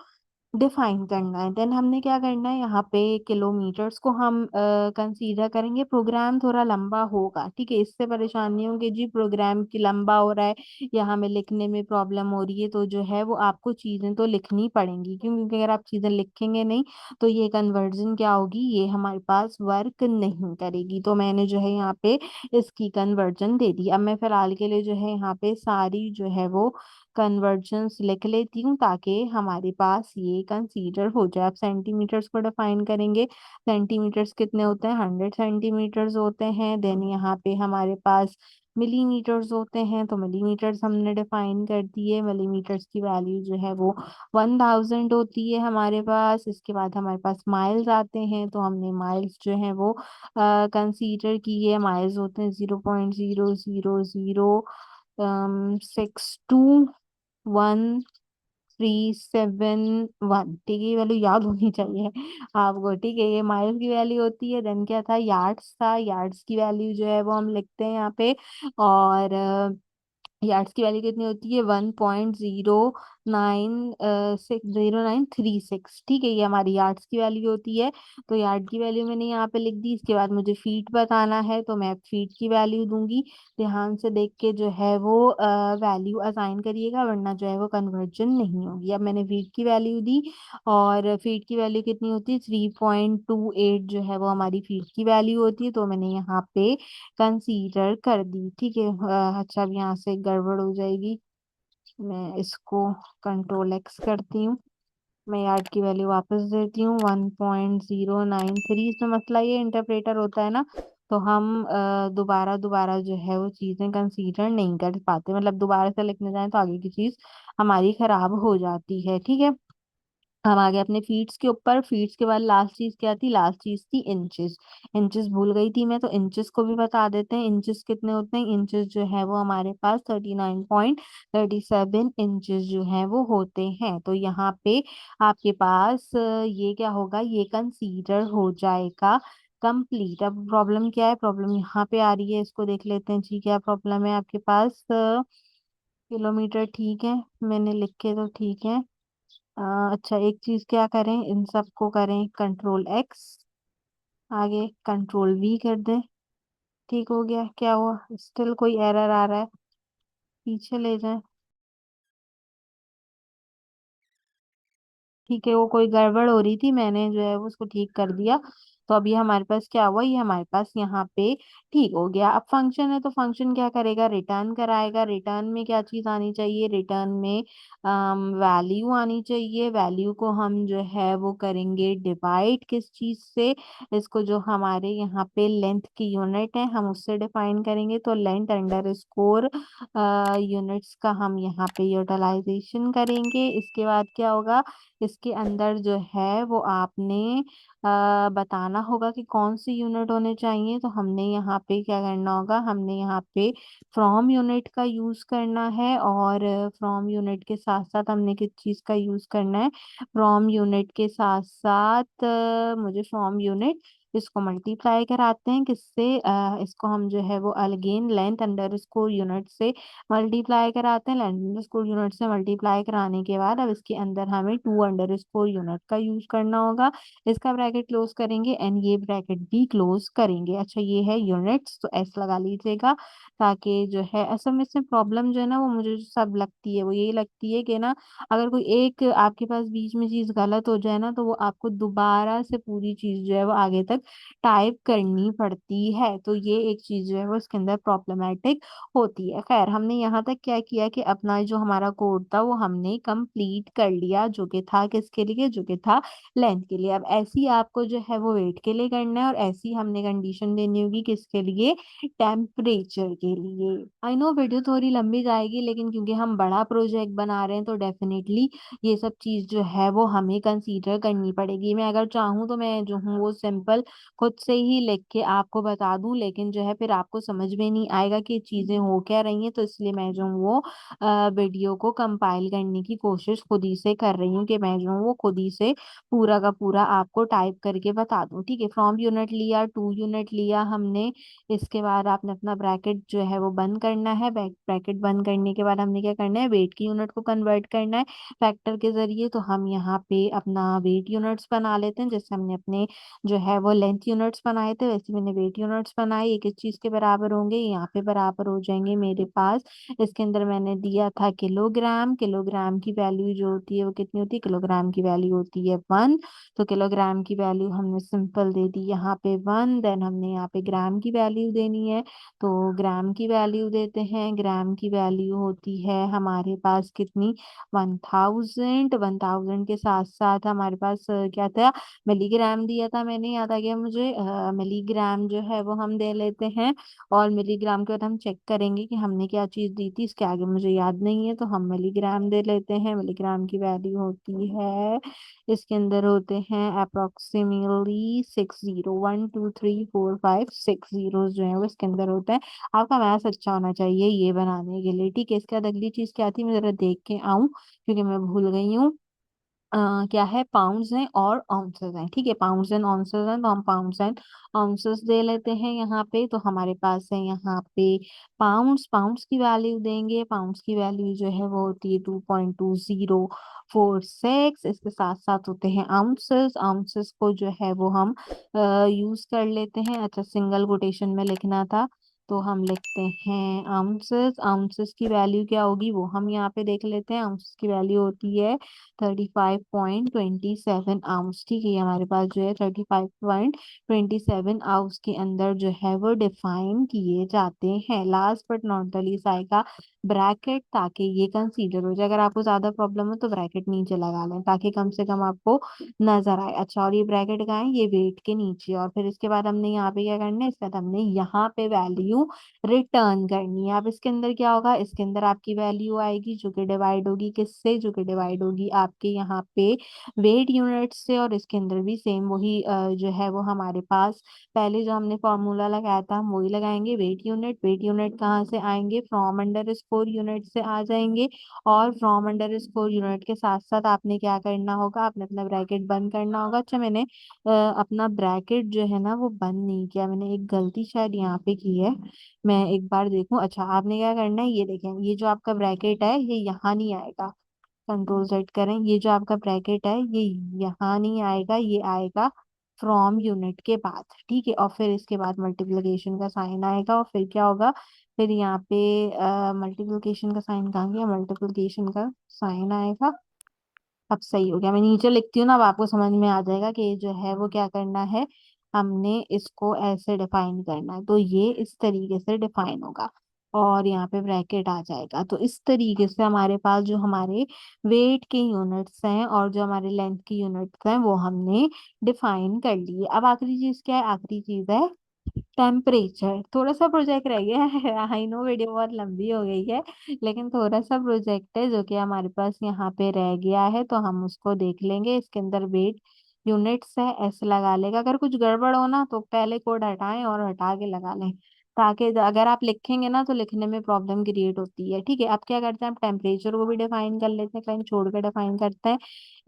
डिफाइन करना है। देन हमने क्या करना है, यहाँ पे किलोमीटर्स को हम कंसीडर करेंगे। प्रोग्राम थोड़ा लंबा होगा, ठीक है, इससे परेशान नहीं होंगे जी प्रोग्राम की लंबा हो रहा है या हमें लिखने में प्रॉब्लम हो रही है, तो जो है वो आपको चीजें तो लिखनी पड़ेंगी। क्यों? क्योंकि अगर आप चीजें लिखेंगे नहीं तो ये कन्वर्जन क्या होगी, ये हमारे पास वर्क नहीं करेगी। तो मैंने जो है यहाँ पे इसकी कन्वर्जन दे दी। अब मैं फिलहाल के लिए जो है यहाँ पे सारी जो है वो कन्वर्जन्स लिख लेती हूँ, ताकि हमारे पास ये कंसीडर हो जाए। अब सेंटीमीटर्स को डिफाइन करेंगे। सेंटीमीटर्स कितने होते हैं, 100 सेंटीमीटर्स होते हैं। देन यहाँ पे हमारे पास मिलीमीटर्स होते हैं, तो मिलीमीटर्स हमने डिफाइन कर दिए। मिलीमीटर्स की वैल्यू जो है वो 1000 होती है हमारे पास। इसके बाद हमारे पास माइल्स आते हैं, तो हमने माइल्स जो है वो कंसीडर किए। माइल्स होते हैं 0.000621371। ठीक है, ये वैल्यू याद होनी चाहिए आपको। ठीक है, ये माइल्स की वैल्यू होती है। देन क्या था, यार्ड्स था। यार्ड्स की वैल्यू जो है वो हम लिखते हैं यहाँ पे। और यार्ड्स की वैल्यू कितनी होती है, 1.09360936। ठीक है, ये हमारी यार्ड्स की वैल्यू होती है। तो यार्ड की वैल्यू मैंने यहाँ पे लिख दी। इसके बाद मुझे फीट बताना है, तो मैं फीट की वैल्यू दूंगी। ध्यान से देख के जो है वो वैल्यू असाइन करिएगा, वरना जो है वो कन्वर्जन नहीं होगी। अब मैंने फीट की वैल्यू दी, और फीट की वैल्यू कितनी होती है, 3.28 जो है वो हमारी फीट की वैल्यू होती है। तो मैंने यहाँ पे कंसीडर कर दी। ठीक है, अच्छा अब यहाँ से गड़बड़ हो जाएगी, मैं इसको कंट्रोल एक्स करती हूँ। मैं यार्ड की वैल्यू वापस देती हूँ, 1.093। इसमें मसला ये इंटरप्रेटर होता है ना, तो हम दोबारा दोबारा जो है वो चीजें कंसीडर नहीं कर पाते, मतलब दोबारा से लिखने जाए तो आगे की चीज हमारी खराब हो जाती है। ठीक है, हम आ गए अपने फीट्स के ऊपर। फीट्स के बाद लास्ट चीज क्या थी? लास्ट चीज थी इंचेस। इंचेस भूल गई थी मैं, तो इंचेस को भी बता देते हैं। इंचेस कितने होते हैं? इंचेस जो है वो हमारे पास 39.37 इंचेस जो है वो होते हैं। तो यहाँ पे आपके पास ये क्या होगा? ये कंसीडर हो जाएगा कंप्लीट। अब प्रॉब्लम क्या है? प्रॉब्लम यहाँ पे आ रही है, इसको देख लेते हैं जी। क्या प्रॉब्लम है आपके पास? किलोमीटर ठीक है, मैंने लिख के तो ठीक है। अच्छा, एक चीज क्या करें, इन सबको करें कंट्रोल X, आगे कंट्रोल V कर दें। ठीक हो गया? क्या हुआ? स्टिल कोई एरर आ रहा है, पीछे ले जाएं। ठीक है, वो कोई गड़बड़ हो रही थी, मैंने जो है वो उसको ठीक कर दिया। तो अभी हमारे पास क्या हुआ? ये हमारे पास यहाँ पे ठीक हो गया। अब फंक्शन है, तो फंक्शन क्या करेगा? रिटर्न कराएगा। रिटर्न में क्या चीज आनी चाहिए? रिटर्न में वैल्यू आनी चाहिए। वैल्यू को हम जो है वो करेंगे डिवाइड किस चीज से? इसको जो हमारे यहाँ पे लेंथ की यूनिट है हम उससे डिफाइन करेंगे। तो लेंथ अंडर स्कोर यूनिट्स का हम यहाँ पे यूटिलाइजेशन करेंगे। इसके बाद क्या होगा? इसके अंदर जो है वो आपने बताना होगा कि कौन सी यूनिट होने चाहिए। तो हमने यहाँ पे क्या करना होगा? हमने यहाँ पे फ्रॉम यूनिट का यूज करना है, और फ्रॉम यूनिट के साथ साथ हमने किस चीज का यूज करना है? फ्रॉम यूनिट के साथ साथ मुझे फ्रॉम यूनिट इसको मल्टीप्लाई कराते हैं किससे? इसको हम जो है वो again length under score unit से मल्टीप्लाई कराते हैं। लेंथ अंडर स्कोर यूनिट से मल्टीप्लाई कराने के बाद अब इसके अंदर हमें टू अंडर स्कोर यूनिट का यूज करना होगा। इसका ब्रैकेट क्लोज करेंगे एंड ये ब्रैकेट भी क्लोज करेंगे। अच्छा, ये है यूनिट्स, तो एस लगा लीजिएगा, ताकि जो है असल में इसमें प्रॉब्लम जो है ना वो मुझे जो सब लगती है वो यही लगती है कि ना, अगर कोई एक आपके पास बीच में चीज गलत हो जाए ना, तो वो आपको दोबारा से पूरी चीज जो है वो आगे तक टाइप करनी पड़ती है। तो ये एक चीज जो है वो इसके अंदर प्रॉब्लमेटिक होती है। खैर, हमने यहाँ तक क्या किया कि अपना जो हमारा कोड था वो हमने कंप्लीट कर लिया, जो कि था किसके लिए? जो कि था लेंथ के लिए। अब ऐसी आपको जो है वो वेट के लिए करना है, और ऐसी हमने कंडीशन देनी होगी किसके लिए? टेम्परेचर के लिए। आई नो वीडियो थोड़ी लंबी जाएगी, लेकिन क्योंकि हम बड़ा प्रोजेक्ट बना रहे हैं तो डेफिनेटली ये सब चीज जो है वो हमें कंसीडर करनी पड़ेगी। मैं अगर चाहूँ तो मैं जो हूँ वो सिंपल खुद से ही लिख के आपको बता दूं, लेकिन जो है फिर आपको समझ में नहीं आएगा कि चीजें हो क्या रही हैं। तो इसलिए मैं जो हूँ वो वीडियो को कंपाइल करने की कोशिश खुद ही से कर रही हूँ, कि मैं जो हूँ वो खुद ही से पूरा का पूरा आपको टाइप करके बता दूं। ठीक है, फ्रॉम यूनिट लिया, टू यूनिट लिया हमने। इसके बाद आपने अपना ब्रैकेट जो है वो बंद करना है। ब्रैकेट बंद करने के बाद हमने क्या करना है? वेट की यूनिट को कन्वर्ट करना है फैक्टर के जरिए। तो हम यहाँ पे अपना वेट यूनिट्स बना लेते हैं, जैसे हमने अपने जो है वो लेंथ यूनिट्स बनाए थे वैसे मैंने वेट यूनिट्स बनाए। ये किस चीज के बराबर होंगे? यहाँ पे बराबर हो जाएंगे मेरे पास। इसके अंदर मैंने दिया था किलोग्राम। किलोग्राम की वैल्यू जो होती है वो कितनी होती है? किलोग्राम की वैल्यू होती है 1। तो किलोग्राम की वैल्यू हमने सिंपल दे दी यहाँ पे 1। देन हमने यहाँ पे ग्राम की वैल्यू देनी है, तो ग्राम की वैल्यू देते हैं। ग्राम की वैल्यू होती है हमारे पास कितनी? 1000। 1000 के साथ साथ हमारे पास क्या था? मिलीग्राम दिया था मैंने, याद आ गया मुझे। मिलीग्राम जो है वो हम दे लेते हैं, और मिलीग्राम के बाद हम चेक करेंगे कि हमने क्या चीज दी थी, इसके आगे मुझे याद नहीं है, तो हम मिलीग्राम दे लेते हैं। मिलीग्राम की वैल्यू होती है, इसके अंदर होते हैं अप्रोक्सीमेटली 60, 1 2 3 4 5 6 जीरो जो है वो इसके अंदर होता है। आपका मैथ्स अच्छा होना चाहिए ये बनाने के लिए। ठीक है, इसके बाद अगली चीज क्या थी? मैं जरा देख के आऊं क्योंकि मैं भूल गई हूँ। क्या है? पाउंड्स हैं और आउंसेस हैं। ठीक है, पाउंड्स एंड आउंसेस हैं, तो हम पाउंड्स एंड आउंसेस दे लेते हैं यहाँ पे। तो हमारे पास है यहाँ पे पाउंड्स। पाउंड्स की वैल्यू देंगे, पाउंड्स की वैल्यू जो है वो होती है 2.2046। इसके साथ साथ होते हैं आउंसेस। आउंसेस को जो है वो हम यूज कर लेते हैं। अच्छा, सिंगल कोटेशन में लिखना था, तो हम लिखते हैं आउंसेस। आउंसेस की वैल्यू क्या होगी वो हम यहाँ पे देख लेते हैं। आउंसेस की वैल्यू होती है 35.27 आउंस। ठीक है, ये हमारे पास जो है 35.27 आउंस के अंदर जो है वो डिफाइन किए जाते हैं। Last but not the least आएगा ब्रैकेट, ताकि ये कंसीडर हो जाए। अगर आपको ज्यादा प्रॉब्लम है तो ब्रैकेट नीचे लगा लें ताकि कम से कम आपको नजर आए। अच्छा, और ये ब्रैकेट कहाँ है? ये वेट के नीचे। और फिर इसके बाद हमने यहाँ पे क्या करना है, इसके बाद हमने यहाँ पे वैल्यू रिटर्न करनी है। अब इसके अंदर क्या होगा, इसके अंदर आपकी वैल्यू आएगी जो कि डिवाइड होगी किससे, जो कि डिवाइड होगी आपके यहाँ पे वेट यूनिट से। और इसके अंदर भी सेम वही जो है वो हमारे पास पहले जो हमने फॉर्मूला लगाया था हम वही लगाएंगे। वेट यूनिट, वेट यूनिट कहाँ से आएंगे, फ्रॉम अंडर स्कोर यूनिट से आ जाएंगे। और फ्रॉम अंडर स्कोर यूनिट के साथ साथ आपने क्या करना होगा, आपने अपना ब्रैकेट बंद करना होगा। अच्छा, मैंने अपना ब्रैकेट जो है ना वो बंद नहीं किया, मैंने एक गलती शायद यहाँ पे की है। मैं एक बार देखूं। अच्छा, आपने क्या करना है, ये देखें, ये जो आपका ब्रैकेट है ये यहाँ नहीं आएगा। कंट्रोल सेट करें, ये जो आपका ब्रैकेट है ये यहाँ नहीं आएगा, ये आएगा फ्रॉम यूनिट के बाद। ठीक है, और फिर इसके बाद मल्टीप्लिकेशन का साइन आएगा। और फिर क्या होगा, फिर यहाँ पे मल्टीप्लिकेशन का साइन कहाँ गया, मल्टीप्लिकेशन का साइन आएगा। अब सही हो गया, मैं नीचे लिखती हूँ ना, अब आपको समझ में आ जाएगा कि ये जो है वो क्या करना है, हमने इसको ऐसे डिफाइन करना है। तो ये इस तरीके से डिफाइन होगा और यहाँ पे ब्रैकेट आ जाएगा। तो इस तरीके से हमारे पास जो हमारे वेट के यूनिट्स हैं और जो हमारे लेंथ की यूनिट्स हैं वो हमने डिफाइन कर लिए। अब आखिरी चीज क्या है, आखिरी चीज है टेम्परेचर। थोड़ा सा प्रोजेक्ट रह गया है, आई नो वीडियो बहुत लंबी हो गई है, लेकिन थोड़ा सा प्रोजेक्ट है जो कि हमारे पास यहाँ पे रह गया है, तो हम उसको देख लेंगे। इसके अंदर वेट यूनिट्स है, ऐसे लगा लेगा। अगर कुछ गड़बड़ हो ना तो पहले कोड हटाएं और हटा के लगा लें, ताकि अगर आप लिखेंगे ना तो लिखने में प्रॉब्लम क्रिएट होती है। ठीक है, अब क्या करते हैं, हम टेम्परेचर को भी डिफाइन कर लेते हैं, कहीं छोड़ के डिफाइन करते हैं।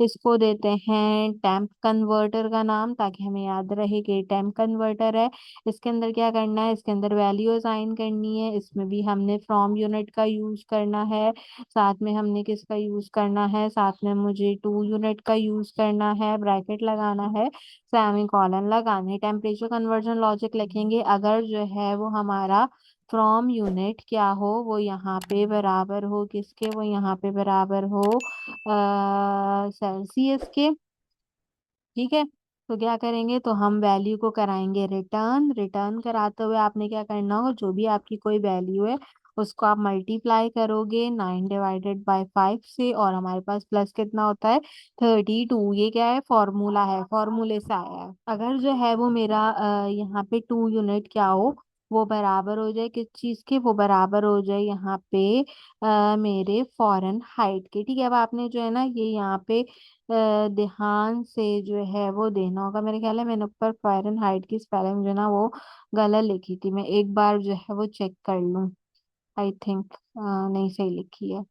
इसको देते हैं टेम्प कन्वर्टर का नाम, ताकि हमें याद रहे कि टेम्प कन्वर्टर है। इसके अंदर क्या करना है, इसके अंदर वैल्यू असाइन करनी है। इसमें भी हमने फ्रॉम यूनिट का यूज करना है, साथ में हमने किसका यूज करना है, साथ में मुझे टू यूनिट का यूज करना है, ब्रैकेट लगाना है, सेमी कॉलन लगाने। टेम्परेचर कन्वर्जन लॉजिक लिखेंगे अगर जो है वो हमारा फ्रॉम यूनिट क्या हो, वो यहाँ पे बराबर हो किसके, वो यहाँ पे बराबर हो सेल्सियस के। ठीक है, तो क्या करेंगे, तो हम वैल्यू को कराएंगे रिटर्न। रिटर्न कराते हुए आपने क्या करना होगा, जो भी आपकी कोई वैल्यू है उसको आप मल्टीप्लाई करोगे 9/5 से, और हमारे पास प्लस कितना होता है, 32। ये क्या है, फॉर्मूला है, फॉर्मूले से आया है। अगर जो है वो मेरा यहाँ पे टू यूनिट क्या हो, वो बराबर हो जाए किस चीज के, वो बराबर हो जाए यहाँ पे मेरे फॉरेन हाइट के। ठीक है, अब आपने जो है ना ये यहाँ पे ध्यान से जो है वो देना होगा। मेरे ख्याल है मैंने ऊपर फॉरेन हाइट की स्पेलिंग जो है ना वो गलत लिखी थी, मैं एक बार जो है वो चेक कर लूँ। आई थिंक नहीं, सही लिखी है।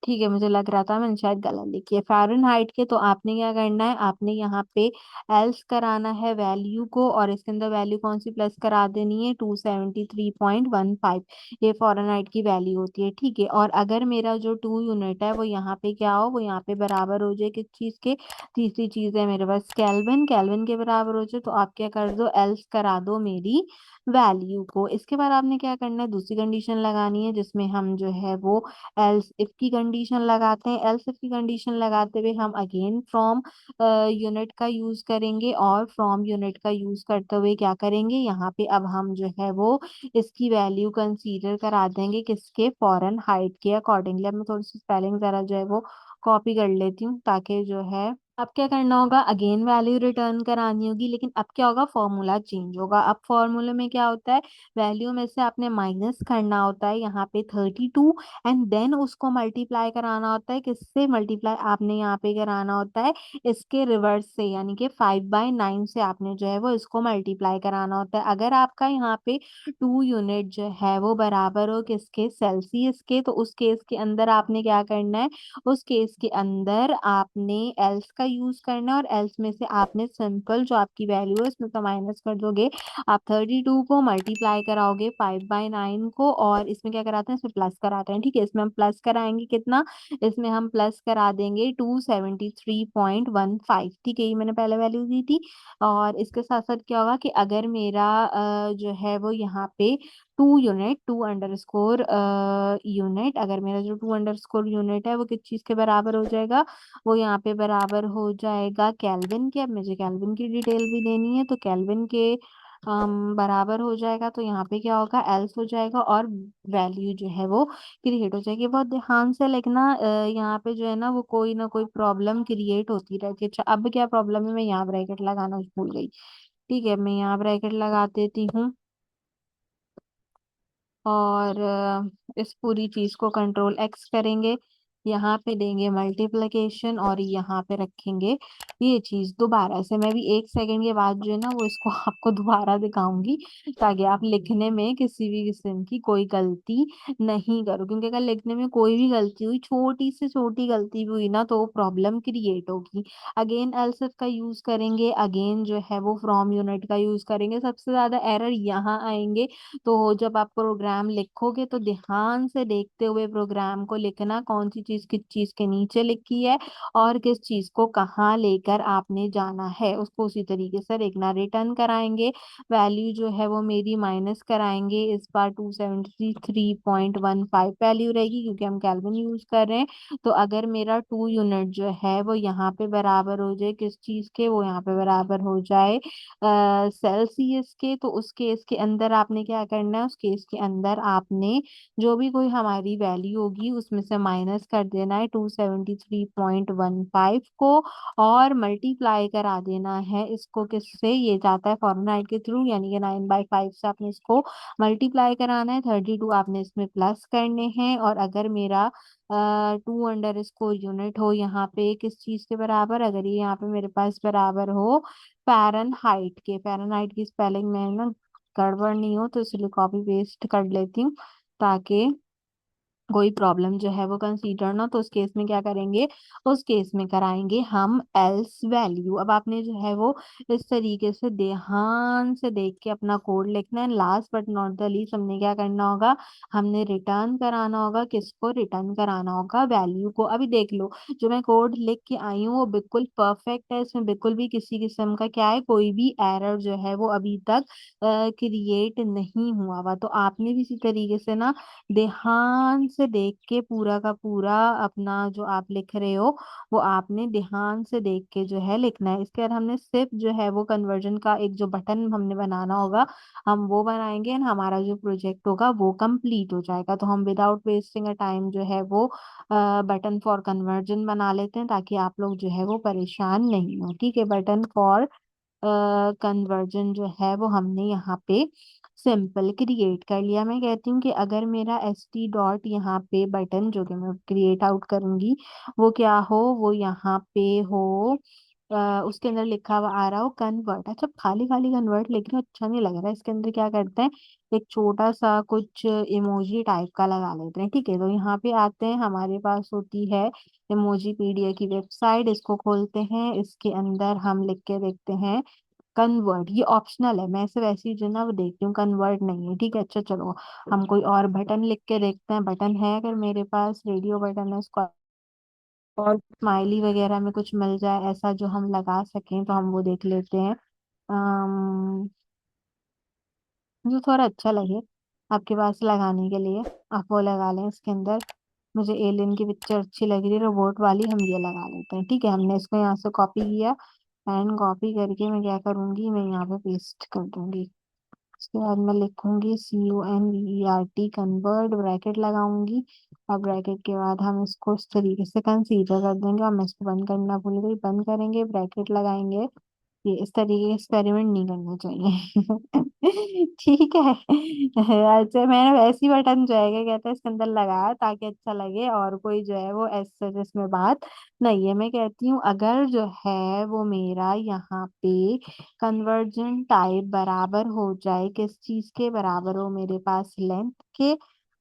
ठीक है, मुझे लग रहा था मैंने शायद गलत लिखी है। फ़ारेनहाइट के, तो आपने क्या करना है, आपने यहाँ पे एल्स कराना है वैल्यू को, और इसके अंदर वैल्यू कौन सी प्लस करा देनी है, 273.15। ये फ़ारेनहाइट की वैल्यू होती है। ठीक है, और अगर मेरा जो टू यूनिट है वो यहाँ पे क्या हो, वो यहाँ पे बराबर हो जाए किस चीज़ के, तीसरी चीज़ है मेरे पास केल्विन, केल्विन के बराबर हो जाए, तो आप क्या कर दो, एल्स करा दो मेरी वैल्यू को। इसके बाद आपने क्या करना है, दूसरी कंडीशन लगानी है जिसमें हम जो है वो एल्स इफ की कंडीशन लगाते हैं। एल्स इफ की कंडीशन लगाते हुए हम अगेन फ्रॉम यूनिट का यूज करेंगे, और फ्रॉम यूनिट का यूज करते हुए क्या करेंगे, यहाँ पे अब हम जो है वो इसकी वैल्यू कंसीडर करा देंगे किसके, फॉरेन हाइट के अकॉर्डिंगली। अब मैं थोड़ी सी स्पेलिंग जरा जो है वो कॉपी कर लेती हूँ, ताकि जो है अब क्या करना होगा, अगेन वैल्यू रिटर्न करानी होगी, लेकिन अब क्या होगा, फॉर्मूला चेंज होगा। अब फॉर्मूले में क्या होता है, वैल्यू में से आपने माइनस करना होता है यहाँ पे 32, एंड देन उसको मल्टीप्लाई कराना होता है किससे, मल्टीप्लाई आपने यहाँ पे कराना होता है इसके रिवर्स से, यानी कि 5/9 से आपने जो है वो इसको मल्टीप्लाई कराना होता है। अगर आपका यहाँ पे टू यूनिट जो है वो बराबर हो किसके, सेल्सियस के, तो उस केस के अंदर आपने क्या करना है, उस केस के अंदर आपने एल्स का यूज करना है, और एल्स में से आपने सिंपल जो आपकी वैल्यू है उसमें तो माइनस कर दोगे। आप 32 को मल्टीप्लाई कराओगे 5/9 को, और इसमें क्या कराते हैं, इसमें प्लस कराते हैं। ठीक है, इसमें हम प्लस कराएंगे कितना, इसमें हम प्लस करा देंगे 273.15। ठीक है, ये मैंने पहले वैल्यू दी थी। और इसके साथ साथ क्या होगा कि अगर मेरा जो है वो यहाँ पे to unit, to underscore unit, अगर मेरा जो टू अंडरस्कोर यूनिट है वो किस चीज के बराबर हो जाएगा, वो यहाँ पे बराबर हो जाएगा केल्विन के। अब मुझे केल्विन की डिटेल भी देनी है, तो केल्विन के बराबर हो जाएगा तो यहाँ पे क्या होगा, एल्स हो जाएगा और वैल्यू जो है वो क्रिएट हो जाएगी। बहुत ध्यान से लिखना, यहाँ पे जो है ना वो कोई ना कोई प्रॉब्लम क्रिएट होती रहती है। अच्छा, अब क्या प्रॉब्लम है, मैं यहाँ ब्रैकेट लगाना भूल गई। ठीक है, मैं यहाँ ब्रैकेट लगा देती हूँ और इस पूरी चीज को कंट्रोल एक्स करेंगे, यहाँ पे देंगे मल्टीप्लिकेशन और यहाँ पे रखेंगे ये चीज दोबारा से। मैं भी 1 सेकंड के बाद जो है ना वो इसको आपको दोबारा दिखाऊंगी, ताकि आप लिखने में किसी भी किस्म की कोई गलती नहीं करो, क्योंकि अगर लिखने में कोई भी गलती हुई, छोटी से छोटी गलती भी हुई ना, तो प्रॉब्लम क्रिएट होगी। अगेन एल्सेफ का यूज करेंगे, अगेन जो है वो फ्रॉम यूनिट का यूज करेंगे। सबसे ज्यादा एरर यहाँ आएंगे। तो जब आप प्रोग्राम लिखोगे तो ध्यान से देखते हुए प्रोग्राम को लिखना, कौन सी चीज किस चीज के नीचे लिखी है और किस चीज को कहाँ लेकर आपने जाना है, उसको उसी तरीके से लिखना। रिटर्न कराएंगे, वैल्यू जो है वो मेरी माइनस कराएंगे। इस बार 273.15 वैल्यू रहेगी, क्योंकि हम केल्विन यूज कर रहे हैं। तो अगर मेरा 2 यूनिट जो है वो यहाँ पे बराबर हो जाए किस चीज के, वो यहाँ पे बराबर हो जाए सेल्सियस के, तो उस केस के अंदर आपने क्या करना है, उस केस के अंदर आपने जो भी कोई हमारी वैल्यू होगी उसमें से माइनस कर देना है 273.15 को, और मल्टीप्लाई करा देना है इसको किससे, ये जाता है फॉर्मूला के थ्रू, यानी कि 9/5 से आपने इसको मल्टीप्लाई कराना है। 32 आपने इसमें प्लस करने हैं, और अगर मेरा 2 अंडर स्कोर यूनिट हो यहाँ पे किस चीज के बराबर, अगर ये यहाँ पे मेरे पास बराबर हो फ़ारेनहाइट के, फ़ारेनहाइट की स्पेलिंग में ना गड़बड़ नहीं हो, तो इसलिए कॉपी पेस्ट कर लेती हूँ, ताकि कोई प्रॉब्लम जो है वो कंसीडर ना। तो उस केस में क्या करेंगे, उस केस में कराएंगे हम एल्स वैल्यू। अब आपने जो है वो इस तरीके से ध्यान से देख के अपना कोड लिखना है। Last but not the least हमने क्या करना होगा, हमने रिटर्न कराना होगा, किसको रिटर्न कराना होगा, वैल्यू को। अभी देख लो, जो मैं कोड लिख के आई हूँ वो बिल्कुल परफेक्ट है, इसमें बिल्कुल भी किसी किस्म का क्या है, कोई भी एरर जो है वो अभी तक क्रिएट नहीं हुआ हुआ। तो आपने भी इसी तरीके से ना ध्यान से देख के पूरा का पूरा अपना जो आप लिख रहे हो वो आपने ध्यान से देख के जो है लिखना है। इसके बाद हमने सिर्फ जो है वो कन्वर्जन का एक जो बटन हमने बनाना होगा, हम वो बनाएंगे और हमारा जो प्रोजेक्ट होगा वो कंप्लीट हो जाएगा। तो हम विदाउट वेस्टिंग अ टाइम जो है वो बटन फॉर कन्वर्जन बना लेते हैं, ताकि आप लोग जो है वो परेशान नहीं हो। ठीक है, बटन फॉर कन्वर्जन जो है वो हमने यहाँ पे सिंपल क्रिएट कर लिया। मैं कहती हूँ कि अगर मेरा एस टी डॉट यहाँ पे बटन जो कि मैं क्रिएट आउट करूंगी वो क्या हो, वो यहाँ पे हो उसके अंदर लिखा हुआ आ रहा हो कन्वर्ट। अच्छा, खाली खाली कन्वर्ट लिख रहे हो, अच्छा नहीं लग रहा है। इसके अंदर क्या करते हैं, एक छोटा सा कुछ इमोजी टाइप का लगा लेते हैं। ठीक है, तो यहाँ पे आते हैं, हमारे पास होती है इमोजी पीडिया की वेबसाइट, इसको खोलते हैं। इसके अंदर हम लिख के देखते हैं कन्वर्ट, ये ऑप्शनल है, मैं इसे वैसे ही जो ना वो देखती हूँ, कन्वर्ट नहीं है। ठीक है, अच्छा चलो हम कोई और बटन लिख के देखते हैं। बटन है अगर मेरे पास, रेडियो बटन है, उसको और स्माइली वगैरह में कुछ मिल जाए ऐसा जो हम लगा सकें तो हम वो देख लेते हैं। जो थोड़ा अच्छा लगे आपके पास लगाने के लिए, आप वो लगा लें। इसके अंदर मुझे एलियन की पिक्चर अच्छी लग रही है, रोबोट वाली, हम ये लगा लेते हैं। ठीक है, हमने इसको यहाँ से कॉपी किया, एंड कॉपी करके मैं क्या करूंगी, मैं यहाँ पे पेस्ट कर दूंगी। उसके बाद मैं लिखूंगी CONVERT कन्वर्ट, ब्रैकेट लगाऊंगी, और ब्रैकेट के बाद हम इसको इस तरीके से कंसीडर कर देंगे। और मैं इसको बंद करना भूल गई, बंद करेंगे, ब्रैकेट लगाएंगे। ये इस तरीके के एक्सपेरिमेंट नहीं करना चाहिए। ठीक है। अच्छा, मैंने वैसी बटन जो है क्या कहते हैं इसके अंदर लगाया ताकि अच्छा लगे, और कोई जो है वो ऐसे जिसमें बात नहीं है। मैं कहती हूँ अगर जो है वो मेरा यहाँ पे कन्वर्जन टाइप बराबर हो जाए, किस चीज के बराबर हो, मेरे पास लेंथ के,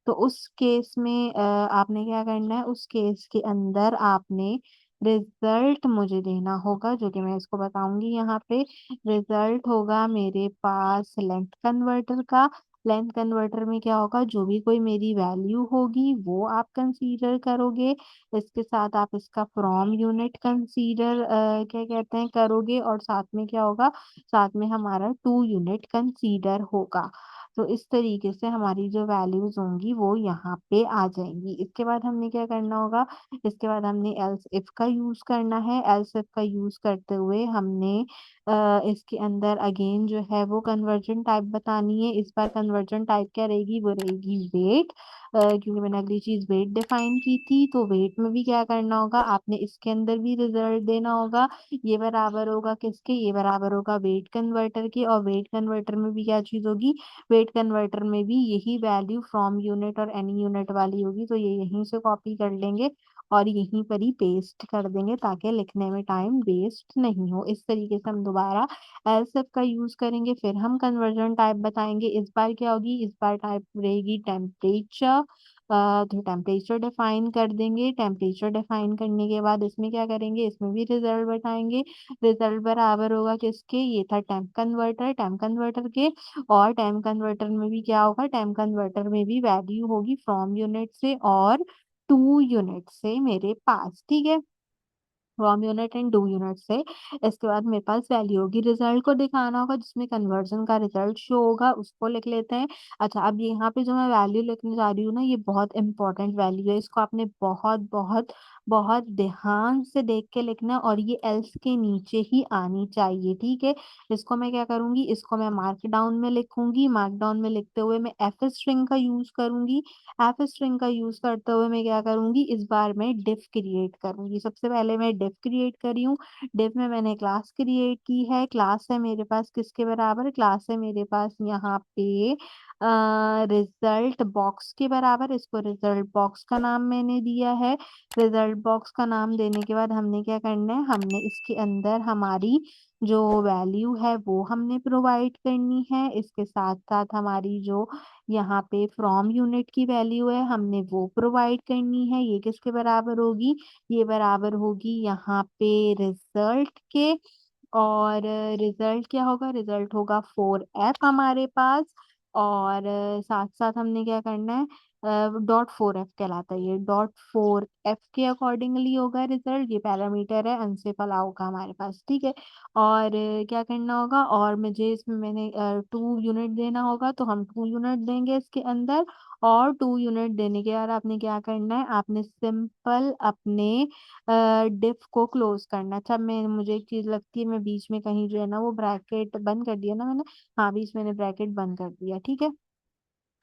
तो उस केस में आपने क्या करना है, उस केस के अंदर आपने रिजल्ट मुझे देना होगा, जो कि मैं इसको बताऊंगी। यहाँ पे रिजल्ट होगा मेरे पास लेंथ कन्वर्टर का। लेंथ कन्वर्टर में क्या होगा, जो भी कोई मेरी वैल्यू होगी वो आप कंसीडर करोगे, इसके साथ आप इसका फ्रॉम यूनिट कंसीडर क्या कहते हैं करोगे, और साथ में क्या होगा, साथ में हमारा 2 यूनिट कंसीडर होगा। तो इस तरीके से हमारी जो वैल्यूज होंगी वो यहाँ पे आ जाएंगी। इसके बाद हमने क्या करना होगा, इसके बाद हमने एल्स इफ का यूज करना है। एल्स इफ का यूज करते हुए हमने इसके अंदर अगेन जो है वो कन्वर्जन टाइप बतानी है। इस बार कन्वर्जन टाइप क्या रहेगी, वो रहेगी वेट। क्योंकि मैंने अगली चीज वेट डिफाइन की थी, तो वेट में भी क्या करना होगा, आपने इसके अंदर भी रिजल्ट देना होगा। ये बराबर होगा किसके, ये बराबर होगा वेट कन्वर्टर के। और वेट कन्वर्टर में भी क्या चीज होगी, वेट कन्वर्टर में भी यही वैल्यू फ्रॉम यूनिट और एनी यूनिट वाली होगी। तो ये यहीं से कॉपी कर लेंगे और यहीं पर ही पेस्ट कर देंगे, ताकि लिखने में टाइम वेस्ट नहीं हो। इस तरीके से हम दोबारा एलसिफ का यूज करेंगे, फिर हम कन्वर्जन टाइप बताएंगे। इस बार क्या होगी, इस बार टाइप रहेगी टेम्परेचर। तो टेम्परेचर डिफाइन कर देंगे। टेम्परेचर डिफाइन करने के बाद इसमें क्या करेंगे, इसमें भी रिजल्ट बताएंगे। रिजल्ट बराबर होगा किसके, ये था टेम्प कन्वर्टर के। और टेम्प कन्वर्टर में भी क्या होगा, टेम्प कन्वर्टर में भी वैल्यू होगी फ्रॉम यूनिट से और टू यूनिट से मेरे पास, ठीक है। From unit and to unit से। इसके बाद मेरे पास वैल्यू होगी, रिजल्ट को दिखाना होगा जिसमें कन्वर्जन का रिजल्ट शो होगा, उसको लिख लेते हैं। अच्छा, अब यहाँ पे जो मैं वैल्यू लिखने जा रही हूँ ना, ये बहुत इंपॉर्टेंट वैल्यू है। इसको आपने बहुत बहुत बहुत ध्यान से देख के लिखना है, और ये एल्स के नीचे ही आनी चाहिए, ठीक है। इसको मैं क्या करूंगी, इसको मैं मार्क डाउन में लिखूंगी। मार्क डाउन में लिखते हुए मैं एफ स्ट्रिंग का यूज करूंगी। एफ स्ट्रिंग का यूज करते हुए मैं क्या करूंगी, इस बार मैं डिफ क्रिएट करूंगी। सबसे पहले मैं डिफ क्रिएट करी हूँ। डिफ में मैंने क्लास क्रिएट की है। क्लास है मेरे पास किसके बराबर, क्लास है मेरे पास यहाँ पे रिजल्ट बॉक्स के बराबर। इसको रिजल्ट बॉक्स का नाम मैंने दिया है। रिजल्ट बॉक्स का नाम देने के बाद हमने क्या करना है, हमने इसके अंदर हमारी जो वैल्यू है वो हमने प्रोवाइड करनी है। इसके साथ साथ हमारी जो यहाँ पे फ्रॉम यूनिट की वैल्यू है, हमने वो प्रोवाइड करनी है। ये किसके बराबर होगी, ये बराबर होगी यहाँ पे रिजल्ट के। और रिजल्ट क्या होगा, रिजल्ट होगा 4f हमारे पास। और साथ साथ हमने क्या करना है, डॉट 4f कहलाता है, ये डॉट 4f के अकॉर्डिंगली होगा रिजल्ट। ये पैरामीटर है अनसेफ अलाउ का हमारे पास, ठीक है। और क्या करना होगा, और मुझे इसमें मैंने 2 यूनिट देना होगा, तो हम 2 यूनिट देंगे इसके अंदर। और 2 यूनिट देने के बाद आपने क्या करना है, आपने सिंपल अपने डिफ को क्लोज करना। अच्छा, मैं मुझे एक चीज लगती है, मैं बीच में कहीं जो है ना वो ब्रैकेट बंद कर दिया ना मैंने। हाँ, बीच मैंने ब्रैकेट बंद कर दिया, ठीक है।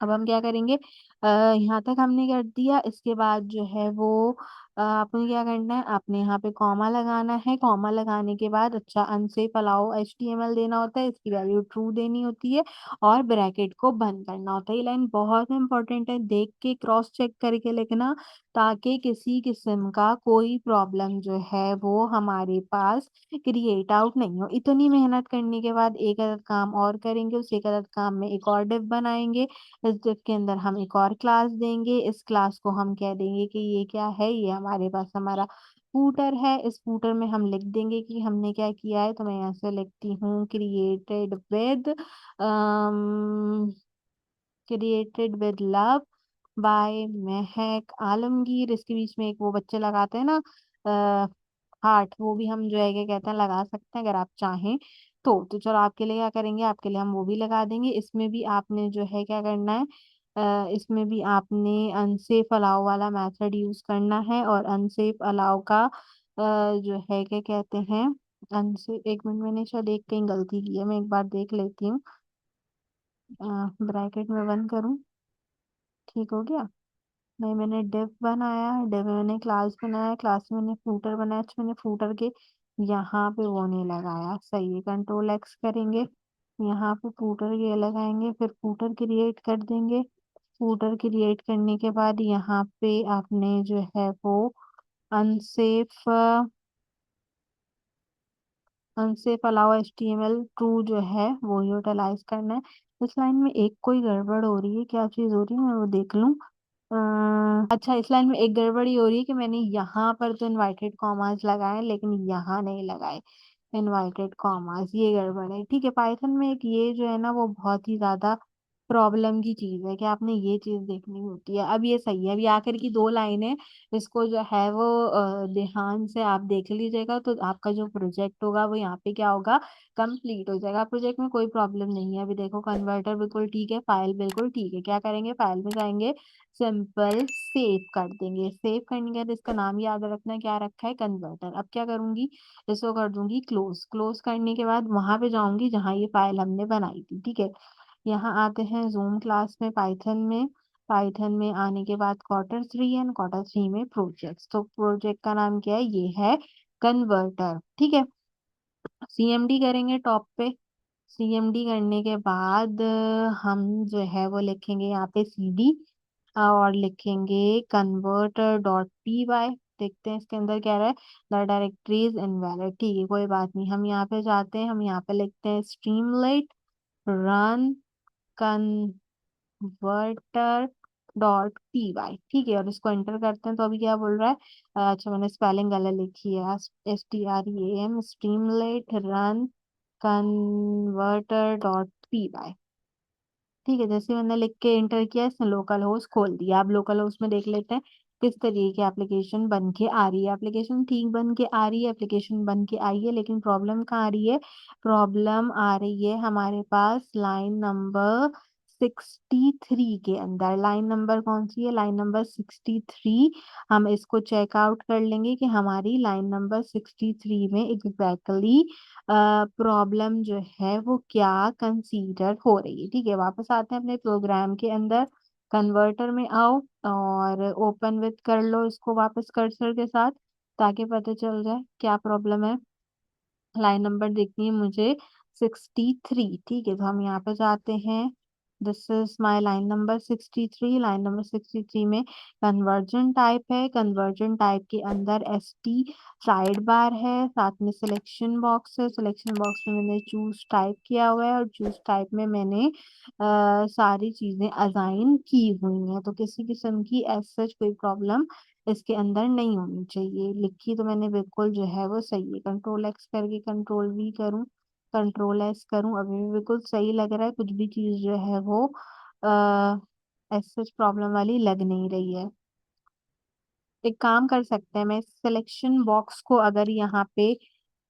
अब हम क्या करेंगे, यहाँ तक हमने कर दिया। इसके बाद जो है वो आपने क्या करना है, आपने यहाँ पे कॉमा लगाना है। कॉमा लगाने के बाद अच्छा अनसेफ अलाउ HTML देना होता है, इसकी वैल्यू ट्रू देनी होती है। और ब्रैकेट को बंद करना होता है। ये लाइन बहुत इंपॉर्टेंट है, देख के क्रॉस चेक करके लिखना, ताकि किसी किस्म का कोई प्रॉब्लम जो है वो हमारे पास क्रिएट आउट नहीं हो। इतनी मेहनत करने के बाद एक अदद काम और करेंगे, उस एक अदद काम में एक और डिव बनाएंगे। इस div के अंदर हम एक और क्लास देंगे। इस क्लास को हम कह देंगे कि ये क्या है, ये हमारे पास हमारा फूटर है। इस फूटर में हम लिख देंगे कि हमने क्या किया है। तो मैं यहाँ से लिखती हूँ क्रिएटेड विद लव बाय महक आलमगीर। इसके बीच में एक वो बच्चे लगाते हैं ना हार्ट, वो भी हम जो है क्या कहते हैं लगा सकते हैं अगर आप चाहें तो चलो आपके लिए क्या करेंगे, आपके लिए हम वो भी लगा देंगे। इसमें भी आपने जो है क्या करना है, इसमें भी आपने अनसेफ अलाउ वाला मेथड यूज करना है। और अनसेफ अलाउ का जो है क्या कहते हैं, अनसेफ, एक मिनट, मैंने शायद एक कहीं गलती की है, मैं एक बार देख लेती हूँ। ब्रैकेट में बंद करूँ, ठीक हो गया। नहीं, मैंने डिव बनाया, डिव में मैंने क्लास बनाया, क्लास में मैंने फूटर बनाया। अच्छा, मैंने फूटर के यहाँ पे वो नहीं लगाया, सही है। कंट्रोल X करेंगे, यहाँ पे फूटर ये लगाएंगे, फिर फूटर क्रिएट कर देंगे। फूटर क्रिएट करने के बाद यहाँ पे आपने जो है वो unsafe unsafe allow HTML true जो है वो यूटिलाइज करना है। इस लाइन में एक कोई गड़बड़ हो रही है, क्या चीज हो रही है, मैं वो देख लूं। अच्छा, इस लाइन में एक गड़बड़ी हो रही है कि मैंने यहाँ पर तो इनवाइटेड कॉमास लगाए, लेकिन यहाँ नहीं लगाए इनवाइटेड कॉमास, ये गड़बड़ है, ठीक है। पाइथन में एक ये जो है ना वो बहुत ही ज्यादा प्रॉब्लम की चीज है कि आपने ये चीज देखनी होती है। अब ये सही है, अभी आखिर की दो लाइनें, इसको जो है वो ध्यान से आप देख लीजिएगा, तो आपका जो प्रोजेक्ट होगा वो यहाँ पे क्या होगा, कंप्लीट हो जाएगा। प्रोजेक्ट में कोई प्रॉब्लम नहीं है। अभी देखो कन्वर्टर बिल्कुल ठीक है, फाइल बिल्कुल ठीक है। क्या करेंगे, फाइल में जाएंगे, सिंपल सेव कर देंगे। सेव करने के बाद इसका नाम याद रखना है, क्या रखा है, कन्वर्टर। अब क्या करूंगी, इसको कर दूंगी क्लोज। क्लोज करने के बाद वहां पे जाऊंगी जहाँ ये फाइल हमने बनाई थी, ठीक है। यहाँ आते हैं जूम क्लास में, पाइथन में। पाइथन में आने के बाद Q3 एंड Q3 में प्रोजेक्ट्स। तो प्रोजेक्ट का नाम क्या है, ये है कन्वर्टर, ठीक है। सीएमडी करेंगे टॉप पे। सीएमडी करने के बाद हम जो है वो लिखेंगे यहाँ पे सीडी, और लिखेंगे कन्वर्टर डॉट पी वाई। देखते हैं इसके अंदर क्या रहा है, द डायरेक्टरी इज इनवैलिड। ठीक है, कोई बात नहीं। हम यहाँ पे जाते हैं, हम यहाँ पे लिखते हैं Streamlit run converter dot p y, ठीक है। और इसको एंटर करते हैं तो अभी क्या बोल रहा है, अच्छा मैंने स्पेलिंग गलत लिखी है, STREAM Streamlit run converter dot p y. ठीक है, जैसे मैंने लिख के एंटर किया, इसने लोकल होस्ट खोल दिया। अब लोकल होस्ट में देख लेते हैं किस तरीके की एप्लीकेशन बन के आ रही है। एप्लीकेशन ठीक बन के आ रही है, एप्लीकेशन बन के आई है, लेकिन प्रॉब्लम कहाँ आ रही है, प्रॉब्लम आ रही है हमारे पास लाइन नंबर 63 के अंदर। लाइन नंबर कौन सी है, लाइन नंबर 63। हम इसको चेकआउट कर लेंगे कि हमारी लाइन नंबर 63 में एग्जैक्टली प्रॉब्लम जो है वो क्या कंसीडर हो रही है। ठीक है, वापस आते हैं अपने प्रोग्राम के अंदर। कन्वर्टर में आओ और ओपन विथ कर लो इसको वापस कर्सर के साथ, ताकि पता चल जाए क्या प्रॉब्लम है। लाइन नंबर देखनी है मुझे 63, ठीक है। तो हम यहाँ पे जाते हैं, this is my line number 63। Line number 63 में कन्वर्जन टाइप है, कन्वर्जन टाइप के अंदर ST साइड बार है, साथ में सिलेक्शन बॉक्स है। सिलेक्शन बॉक्स में मैंने चूज टाइप किया हुआ है, और चूज टाइप में मैंने सारी चीजें असाइन की हुई हैं। तो किसी किस्म की एज सच कोई प्रॉब्लम इसके अंदर नहीं होनी चाहिए। लिखी तो मैंने बिल्कुल जो है वो सही है। कंट्रोल X करके कंट्रोल V करूं, कंट्रोल S करूं, अभी भी बिल्कुल सही लग रहा है। कुछ भी चीज जो है वो सच प्रॉब्लम वाली लग नहीं रही है। एक काम कर सकते हैं, मैं सिलेक्शन बॉक्स को अगर यहाँ पे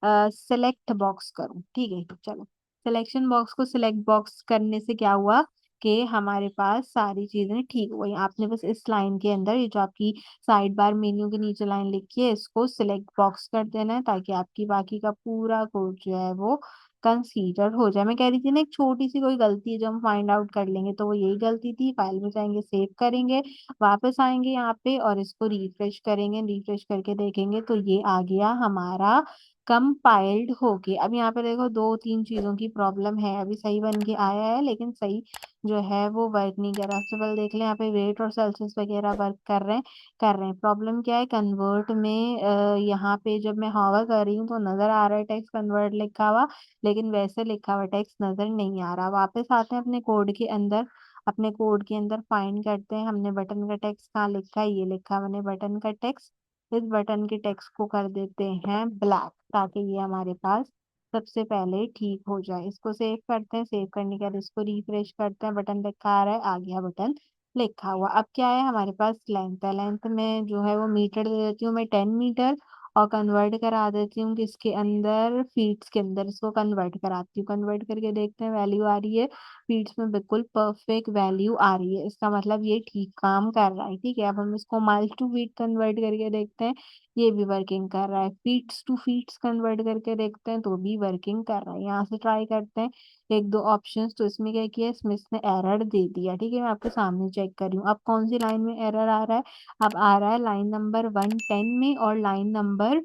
सिलेक्ट बॉक्स करूँ, ठीक है, चलो। सिलेक्शन बॉक्स को सिलेक्ट बॉक्स करने से क्या हुआ कि हमारे पास सारी चीजें ठीक हो गई। आपने बस इस लाइन के अंदर, ये जो आपकी साइड बार मेन्यू के नीचे लाइन लिखी है, इसको सिलेक्ट बॉक्स कर देना है, ताकि आपकी बाकी का पूरा कोड जो है वो कंसीडर हो जाए। मैं कह रही थी ना, एक छोटी सी कोई गलती है जो हम फाइंड आउट कर लेंगे, तो वो यही गलती थी। फाइल में जाएंगे, सेव करेंगे, वापस आएंगे यहाँ पे और इसको रिफ्रेश करेंगे। रिफ्रेश करके देखेंगे तो ये आ गया हमारा कंपाइल्ड होके। अब यहाँ पे देखो दो तीन चीजों की प्रॉब्लम है। अभी सही बन के आया है, लेकिन सही जो है वो वर्क नहीं कर रहा। सिंपल देख लें, यहाँ पे वेट और सेल्सियस वगैरह वर्क कर रहे हैं। प्रॉब्लम क्या है, कन्वर्ट में यहाँ पे जब मैं हॉवर कर रही हूँ तो नजर आ रहा है टेक्स्ट कन्वर्ट लिखा हुआ, लेकिन वैसे लिखा हुआ टेक्स्ट नजर नहीं आ रहा। वापस आते हैं अपने कोड के अंदर। अपने कोड के अंदर फाइंड करते हैं, हमने बटन का टेक्स्ट कहाँ लिखा है, ये लिखा मैंने बटन का टेक्स्ट। इस बटन के टेक्स्ट को कर देते हैं ब्लैक, ताकि ये हमारे पास सबसे पहले ठीक हो जाए। इसको सेव करते हैं, सेव करने के बाद इसको रिफ्रेश करते हैं, बटन लिखा आ रहा है, आ गया बटन लिखा हुआ। अब क्या है, हमारे पास लेंथ है। लेंथ में जो है वो मीटर दे देती हूँ मैं, 10 मीटर, और कन्वर्ट करा देती हूँ किसके अंदर, फीट्स के अंदर। इसको कन्वर्ट कराती हूँ, कन्वर्ट करके देखते हैं वैल्यू आ रही है फीड्स में, बिल्कुल परफेक्ट वैल्यू आ रही है। इसका मतलब ये ठीक काम कर रहा है, ठीक है। अब हम इसको माइल्स टू फीट कन्वर्ट करके देखते हैं, ये भी वर्किंग कर रहा है। फीट्स टू फीट्स कन्वर्ट करके देखते हैं तो भी वर्किंग कर रहा है। यहाँ से ट्राई करते हैं एक दो ऑप्शंस। तो इसमें क्या किया, इसमें इसने एरर दे दिया, ठीक है। मैं आपके सामने चेक कर रही हूँ। अब कौन सी लाइन में एरर आ रहा है, अब आ रहा है लाइन नंबर 110 में, और लाइन नंबर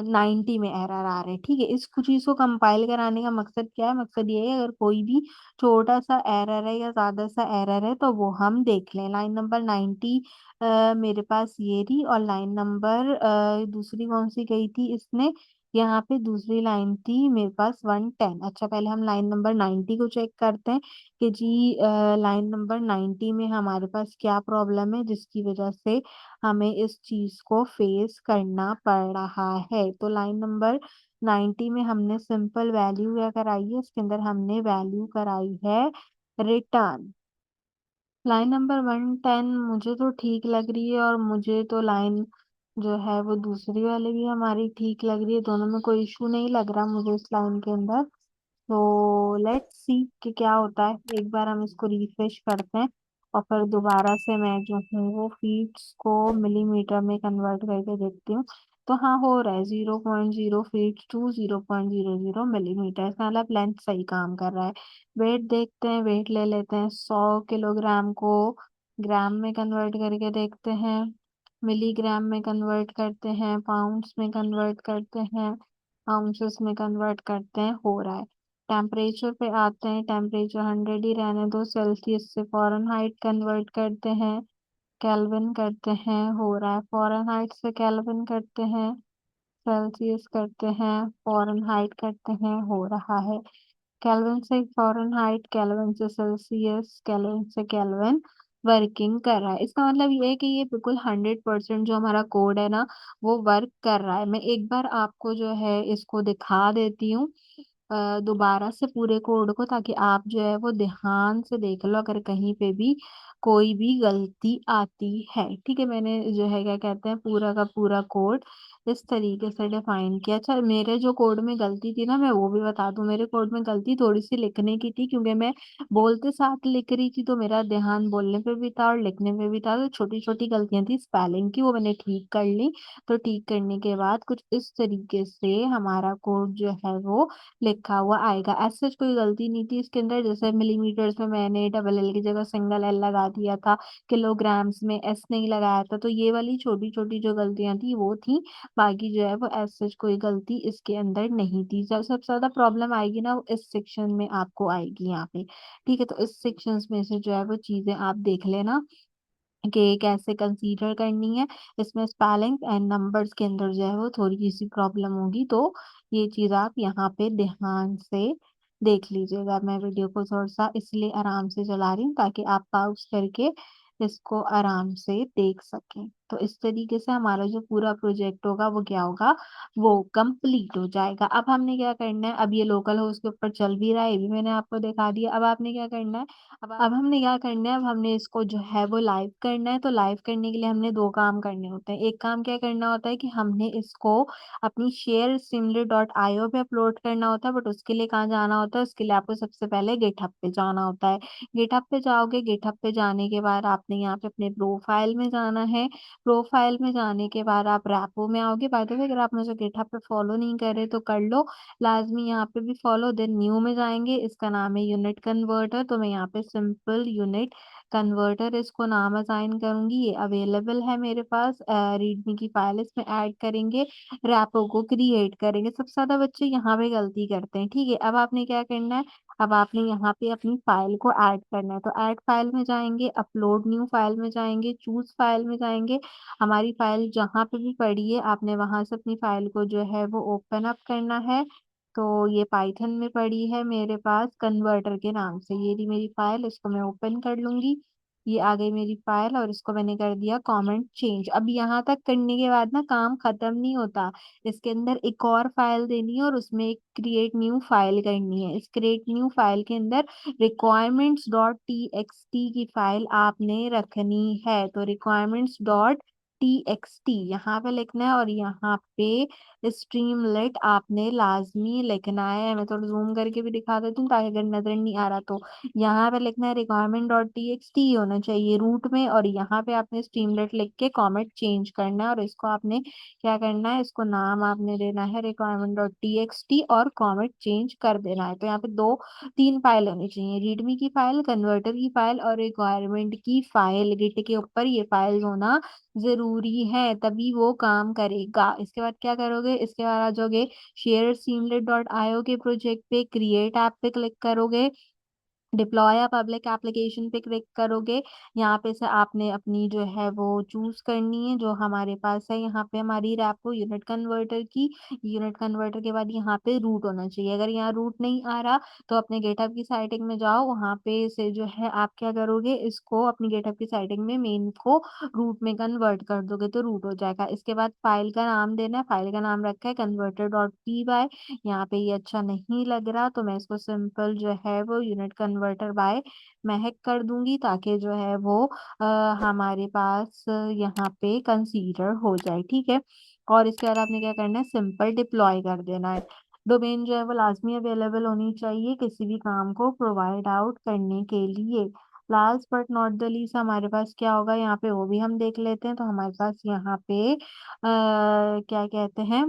90 में एरर आ रहे हैं, ठीक है। इस कुछ चीज को कंपाइल कराने का मकसद क्या है, मकसद ये है अगर कोई भी छोटा सा एरर है या ज्यादा सा एरर है तो वो हम देख लें। लाइन नंबर 90 मेरे पास ये रही, और लाइन नंबर दूसरी कौन सी गई थी इसने, यहाँ पे दूसरी लाइन थी मेरे पास 110। अच्छा, पहले हम लाइन नंबर 90 को चेक करते हैं कि जी लाइन नंबर 90 में हमारे पास क्या प्रॉब्लम है, जिसकी वजह से हमें इस चीज को फेस करना पड़ रहा है। तो लाइन नंबर 90 में हमने सिंपल वैल्यू क्या कराई है, इसके अंदर हमने वैल्यू कराई है रिटर्न। लाइन नंबर 110 मुझे तो ठीक लग रही है, और मुझे तो लाइन जो है वो दूसरी वाली भी हमारी ठीक लग रही है। दोनों में कोई इशू नहीं लग रहा मुझे इस लाइन के अंदर। तो लेट्स सी कि क्या होता है। एक बार हम इसको रिफ्रेश करते हैं, और फिर दोबारा से मैं जो हूँ वो फीट्स को मिलीमीटर में कन्वर्ट करके देखती हूँ। तो हाँ, हो रहा है 0.0 फीट टू 0.00 मिलीमीटर, इसका मतलब लेंथ सही काम कर रहा है। वेट देखते हैं, वेट ले लेते हैं। 100 किलोग्राम को ग्राम में कन्वर्ट करके देखते हैं, मिलीग्राम में कन्वर्ट करते हैं, पाउंड्स में कन्वर्ट करते हैं, आउंसेस में कन्वर्ट करते हैं। हो रहा है। टेम्परेचर पे आते हैं, टेम्परेचर 100 ही रहने दो। सेल्सियस से फ़ारेनहाइट कन्वर्ट करते हैं, केल्विन करते हैं। हो रहा है। फ़ारेनहाइट से केल्विन करते हैं, सेल्सियस करते हैं, फ़ारेनहाइट करते हैं। हो रहा है। केल्विन से फ़ारेनहाइट, केल्विन से सेल्सियस, केल्विन से केल्विन वर्किंग कर रहा है। इसका मतलब ये है कि ये बिल्कुल 100% जो हमारा कोड है ना, वो वर्क कर रहा है। मैं एक बार आपको जो है इसको दिखा देती हूँ दोबारा से पूरे कोड को, ताकि आप जो है वो ध्यान से देख लो अगर कहीं पे भी कोई भी गलती आती है। ठीक है, मैंने जो है क्या कहते हैं पूरा का पूरा कोड इस तरीके से डिफाइन किया। अच्छा, मेरे जो कोड में गलती थी ना, मैं वो भी बता दूं। मेरे कोड में गलती थोड़ी सी लिखने की थी, क्योंकि मैं बोलते साथ लिख रही थी, तो मेरा ध्यान बोलने पे भी था और लिखने पे भी था। तो छोटी छोटी गलतियां थी स्पेलिंग की, वो मैंने ठीक कर ली। तो ठीक करने के बाद कुछ इस तरीके से हमारा कोड जो है वो लिखा हुआ आएगा। ऐसे कोई गलती नहीं थी इसके अंदर। जैसे मिलीमीटर्स में मैंने डबल एल की जगह सिंगल एल लगा दिया था, किलोग्राम्स में एस नहीं लगाया था। तो ये वाली छोटी छोटी जो गलतियां थी वो थी। बाकी जो है वो ऐसे कोई गलती इसके अंदर नहीं थी। जब सबसे ज्यादा प्रॉब्लम आएगी ना, वो इस सेक्शन में आपको आएगी यहाँ पे। ठीक है, तो इस सेक्शंस में से जो है वो चीजें आप देख लेना कि कैसे कंसीडर करनी है। इसमें स्पेलिंग एंड नंबर्स के अंदर जो है वो थोड़ी सी प्रॉब्लम होगी, तो ये चीज़ आप यहाँ पे ध्यान से देख लीजिएगा। मैं वीडियो को थोड़ा सा इसलिए आराम से चला रही हूँ ताकि आप पॉज करके इसको आराम से देख सकें। तो इस तरीके से हमारा जो पूरा प्रोजेक्ट होगा वो क्या होगा, वो कंप्लीट हो जाएगा। अब हमने क्या करना है, अब ये लोकल होस्ट के ऊपर चल भी रहा है, ये भी मैंने आपको दिखा दिया। अब आपने क्या करना है, अब हमने क्या करना है, अब हमने इसको जो है वो लाइव करना है। तो लाइव करने के लिए हमने दो काम करने होते हैं। एक काम क्या करना होता है कि हमने इसको अपनी शेयर सिमली डॉट आईओ पे अपलोड करना होता है। बट उसके लिए कहाँ जाना होता है, उसके लिए आपको सबसे पहले गिटहब पे जाना होता है। गिटहब पे जाओगे, गिटहब पे जाने के बाद आपने यहाँ पे अपने प्रोफाइल में जाना है। प्रोफाइल में जाने के बाद आप रैपो में आओगे। बाय द वे, अगर आप मुझे गिटहब पे फॉलो नहीं कर रहे तो कर लो लाजमी, यहाँ पे भी फॉलो। देन न्यू में जाएंगे, इसका नाम है यूनिट कन्वर्टर। तो मैं यहाँ पे सिंपल यूनिट कन्वर्टर इसको नाम असाइन करूंगी। ये अवेलेबल है मेरे पास, रीडमी की फाइल इसमें ऐड करेंगे, रैपो को क्रिएट करेंगे। सबसे ज्यादा बच्चे यहाँ पे गलती करते हैं। ठीक है, अब आपने क्या करना है, अब आपने यहाँ पे अपनी फाइल को ऐड करना है। तो ऐड फाइल में जाएंगे, अपलोड न्यू फाइल में जाएंगे, चूज फाइल में जाएंगे। हमारी फाइल जहाँ पे भी पड़ी है आपने वहां से अपनी फाइल को जो है वो ओपन अप करना है। तो ये पाइथन में पड़ी है मेरे पास कन्वर्टर के नाम से। ये रही मेरी फाइल, इसको मैं ओपन कर लूंगी। ये आ गई मेरी फाइल, और इसको मैंने कर दिया कमेंट चेंज। अब यहाँ तक करने के बाद ना काम खत्म नहीं होता। इसके अंदर एक और फाइल देनी है, और उसमें एक क्रिएट न्यू फाइल करनी है। इस क्रिएट न्यू फाइल के अंदर requirements dot T x T की फाइल आपने रखनी है। तो requirements dot T x T यहाँ पे लिखना है, और यहाँ पे स्ट्रीमलेट आपने लाजमी लिखना है। मैं थोड़ा जूम करके भी दिखा देती हूँ ताकि अगर नजर नहीं आ रहा तो। यहाँ पे लिखना है requirement dot T x T होना चाहिए रूट में, और यहाँ पे आपने स्ट्रीमलेट लिख के कॉमेंट चेंज करना है। और इसको आपने क्या करना है, इसको नाम आपने देना है requirement dot T x T, और कॉमेंट चेंज कर देना है। तो यहाँ पे दो तीन फाइल होनी चाहिए, रीडमी की फाइल, कन्वर्टर की फाइल और रिक्वायरमेंट की फाइल। गिट के ऊपर ये फाइल होना जरूरी है, तभी वो काम करेगा। इसके बाद क्या करोगे, इसके बाद आ जाओगे शेयर सीमलेट डॉट आईओ के प्रोजेक्ट पे, क्रिएट ऐप पे क्लिक करोगे, डिप्लॉय या पब्लिक एप्लीकेशन पे क्लिक करोगे। यहाँ पे से आपने अपनी जो है वो चूज करनी है जो हमारे पास है। यहाँ पे हमारी रैपो यूनिट कन्वर्टर की, यूनिट कन्वर्टर के बाद यहाँ पे रूट होना चाहिए। अगर यहाँ रूट नहीं आ रहा तो अपने गेटअप की साइटिंग में जाओ, वहाँ पे से जो है आप क्या करोगे, इसको अपनी गेटअप की साइटिंग में मेन को रूट में कन्वर्ट कर दोगे तो रूट हो जाएगा। इसके बाद फाइल का नाम देना है। फाइल का नाम रखा है कन्वर्टर डॉट पी वाई। यहाँ पे ये अच्छा नहीं लग रहा, तो मैं इसको सिंपल जो है वो यूनिट कन्वर्टर कन्वर्टर बाय महक कर दूँगी ताकि जो है वो अ, हमारे पास यहाँ पे कंसीडर हो जाए, ठीक है? और इसके बाद आपने क्या करना है, सिंपल डिप्लॉय कर देना है। डोमेन जो है वो लाज़मी अवेलेबल होनी चाहिए किसी भी काम को प्रोवाइड आउट करने के लिए। Last but not the least हमारे पास क्या होगा यहाँ पे वो भी हम देख लेते हैं। तो हमारे पास यहाँ पे क्या कहते हैं,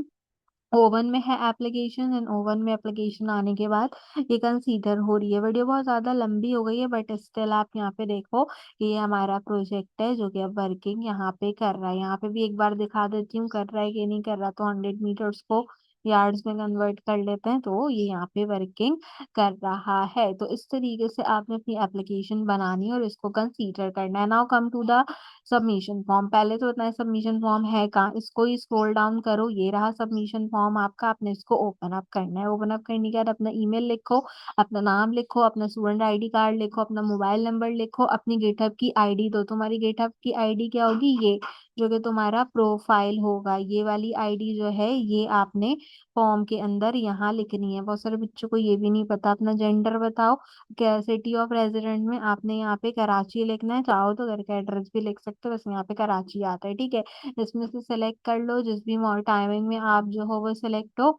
ओवन में है एप्लीकेशन एंड ओवन में एप्लीकेशन आने के बाद ये कंसीडर हो रही है। वीडियो बहुत ज़्यादा लंबी हो गई है बट स्टिल आप यहाँ पे देखो कि ये हमारा प्रोजेक्ट है जो कि अब वर्किंग यहाँ पे कर रहा है। यहाँ पे भी एक बार दिखा देती हूँ कर रहा है कि नहीं कर रहा। तो 100 मीटर्स को यार्ड्स में कन्वर्ट कर लेते हैं तो ये यहाँ पे वर्किंग कर रहा है। तो इस तरीके से आपने अपनी एप्लीकेशन बनानी है और इसको कंसीडर करना है। Now come to the submission form. पहले तो बताएं सबमिशन फॉर्म है कहाँ, इसको ही स्क्रॉल डाउन करो, ये रहा सबमिशन फॉर्म आपका। आपने इसको ओपन अप करना है। ओपन अप करने के बाद अपना ईमेल लिखो, अपना नाम लिखो, अपना स्टूडेंट आईडी कार्ड लिखो, अपना मोबाइल नंबर लिखो, अपनी गिटहब की आईडी दो। तुम्हारी गिटहब की आईडी क्या होगी, ये जो कि तुम्हारा प्रोफाइल होगा, ये वाली आईडी जो है ये आपने फॉर्म के अंदर यहाँ लिखनी है। बहुत सारे बच्चों को ये भी नहीं पता। अपना जेंडर बताओ, क्या सिटी ऑफ रेजिडेंट में आपने यहाँ पे कराची लिखना है, चाहो तो घर का एड्रेस भी लिख सकते हो, बस यहाँ पे कराची आता है, ठीक है। इसमें से सिलेक्ट कर लो जिस भी टाइमिंग में आप जो हो वो सिलेक्ट हो,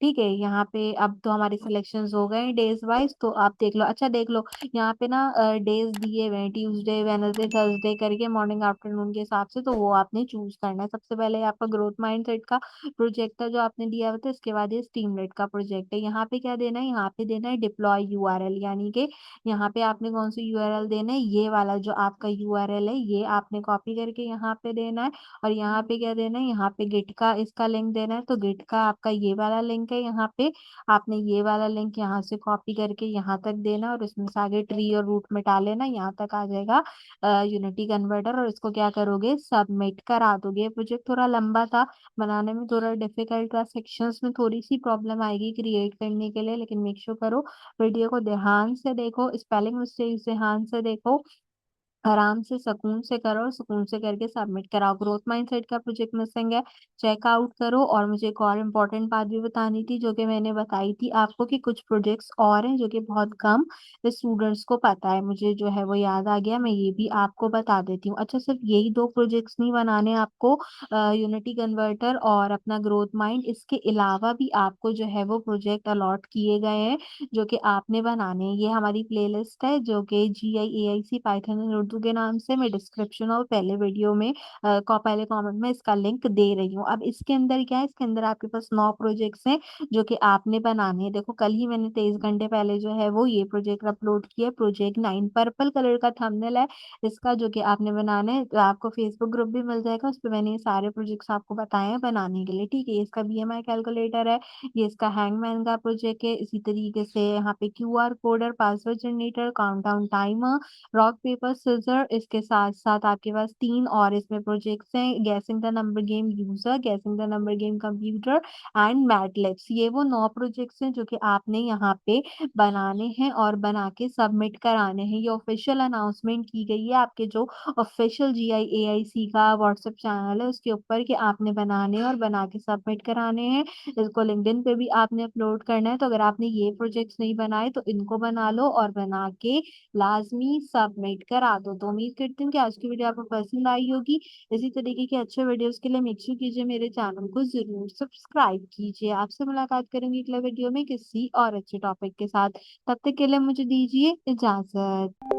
ठीक है। यहाँ पे अब तो हमारे सिलेक्शंस हो गए डेज वाइज, तो आप देख लो। अच्छा देख लो यहाँ पे ना डेज दिए हुए हैं, ट्यूसडे वेडनेसडे थर्सडे करके मॉर्निंग आफ्टरनून के हिसाब से, तो वो आपने चूज करना है। सबसे पहले आपका ग्रोथ माइंडसेट का प्रोजेक्ट है जो आपने दिया हुआ था, इसके बाद ये स्टीमलेट का प्रोजेक्ट है। यहाँ पे क्या देना है, यहाँ पे देना है डिप्लॉय यूआरएल, यानी कि यहाँ पे आपने कौन सी यूआरएल देना है, ये वाला जो आपका यूआरएल है ये आपने कॉपी करके यहाँ पे देना है। और यहाँ पे क्या देना है, यहाँ पे गिट का इसका लिंक देना है। तो गिट का आपका ये वाला लिंक है, यहाँ पे आपने ये वाला लिंक यहाँ से कॉपी करके यहाँ तक देना और इसमें से आगे ट्री और रूट मिटा लेना, यहाँ तक आ जाएगा यूनिटी कन्वर्टर। और इसको क्या करोगे, सबमिट करा दोगे। ये प्रोजेक्ट थोड़ा लंबा था, बनाने में थोड़ा डिफिकल्ट था, सेक्शंस में थोड़ी सी प्रॉब्लम आएगी क्रिएट करने के लिए, लेकिन मेक श्योर करो वीडियो को ध्यान से देखो, स्पेलिंग मिस्टेक ध्यान से देखो, आराम से सुकून से करो और सुकून से करके सबमिट कराओ। ग्रोथ माइंडसेट का प्रोजेक्ट मिसिंग है, चेकआउट करो। और मुझे एक और इम्पोर्टेंट बात भी बतानी थी जो कि मैंने बताई थी आपको कि कुछ प्रोजेक्ट्स और हैं जो कि बहुत कम स्टूडेंट्स को पता है, मुझे जो है वो याद आ गया, मैं ये भी आपको बता देती हूँ। अच्छा सिर्फ यही दो प्रोजेक्ट्स नहीं बनाने आपको, यूनिटी कन्वर्टर और अपना ग्रोथ माइंड, इसके अलावा भी आपको जो है वो प्रोजेक्ट अलॉट किए गए हैं जो कि आपने बनाने हैं। ये हमारी प्लेलिस्ट है जो कि GIAIC पाइथन एंड उर्दू के नाम से, मैं डिस्क्रिप्शन और पहले वीडियो में पहले कमेंट में इसका लिंक दे रही हूँ। अब इसके अंदर क्या है, इसके अंदर आपके पास 9 प्रोजेक्ट्स हैं जो कि आपने बनाने हैं। देखो कल ही मैंने 23 घंटे पहले जो है वो ये प्रोजेक्ट अपलोड किया, प्रोजेक्ट 9 पर्पल कलर का थंबनेल है इसका, जो कि आपने बनाना है। तो आपको फेसबुक ग्रुप भी मिल जाएगा, उस पर मैंने ये सारे प्रोजेक्ट्स आपको बताए हैं बनाने के लिए, ठीक है। ये इसका BMI कैलकुलेटर है, ये इसका हैंगमैन का प्रोजेक्ट है। इसी तरीके से यहाँ पे QR coder, password generator, countdown timer, rock paper scissor, इसके साथ साथ आपके पास 3 और इसमें प्रोजेक्ट्स हैं, guessing the number game user, guessing the number game computer and mad libs. ये वो 9 प्रोजेक्ट्स हैं जो कि आपने यहाँ पे बनाने हैं और बना के सबमिट कराने हैं। ये ऑफिशियल अनाउंसमेंट की गई है आपके जो ऑफिशियल GIAIC का व्हाट्सएप चैनल है उसके ऊपर, कि आपने बनाने और बना के सबमिट कराने हैं। इसको लिंक्डइन पे भी आपने अपलोड करना है। तो अगर आपने ये प्रोजेक्ट्स नहीं बनाए तो इनको बना लो और बना के लाजमी सबमिट करा दो। तो उम्मीद करती हूँ कि आज की वीडियो आपको पसंद आई होगी। इसी तरीके के अच्छे वीडियोस के लिए मेक श्योर कीजिए मेरे चैनल को जरूर सब्सक्राइब कीजिए। आपसे मुलाकात करेंगे अगले वीडियो में किसी और अच्छे टॉपिक के साथ। तब तक के लिए मुझे दीजिए इजाजत।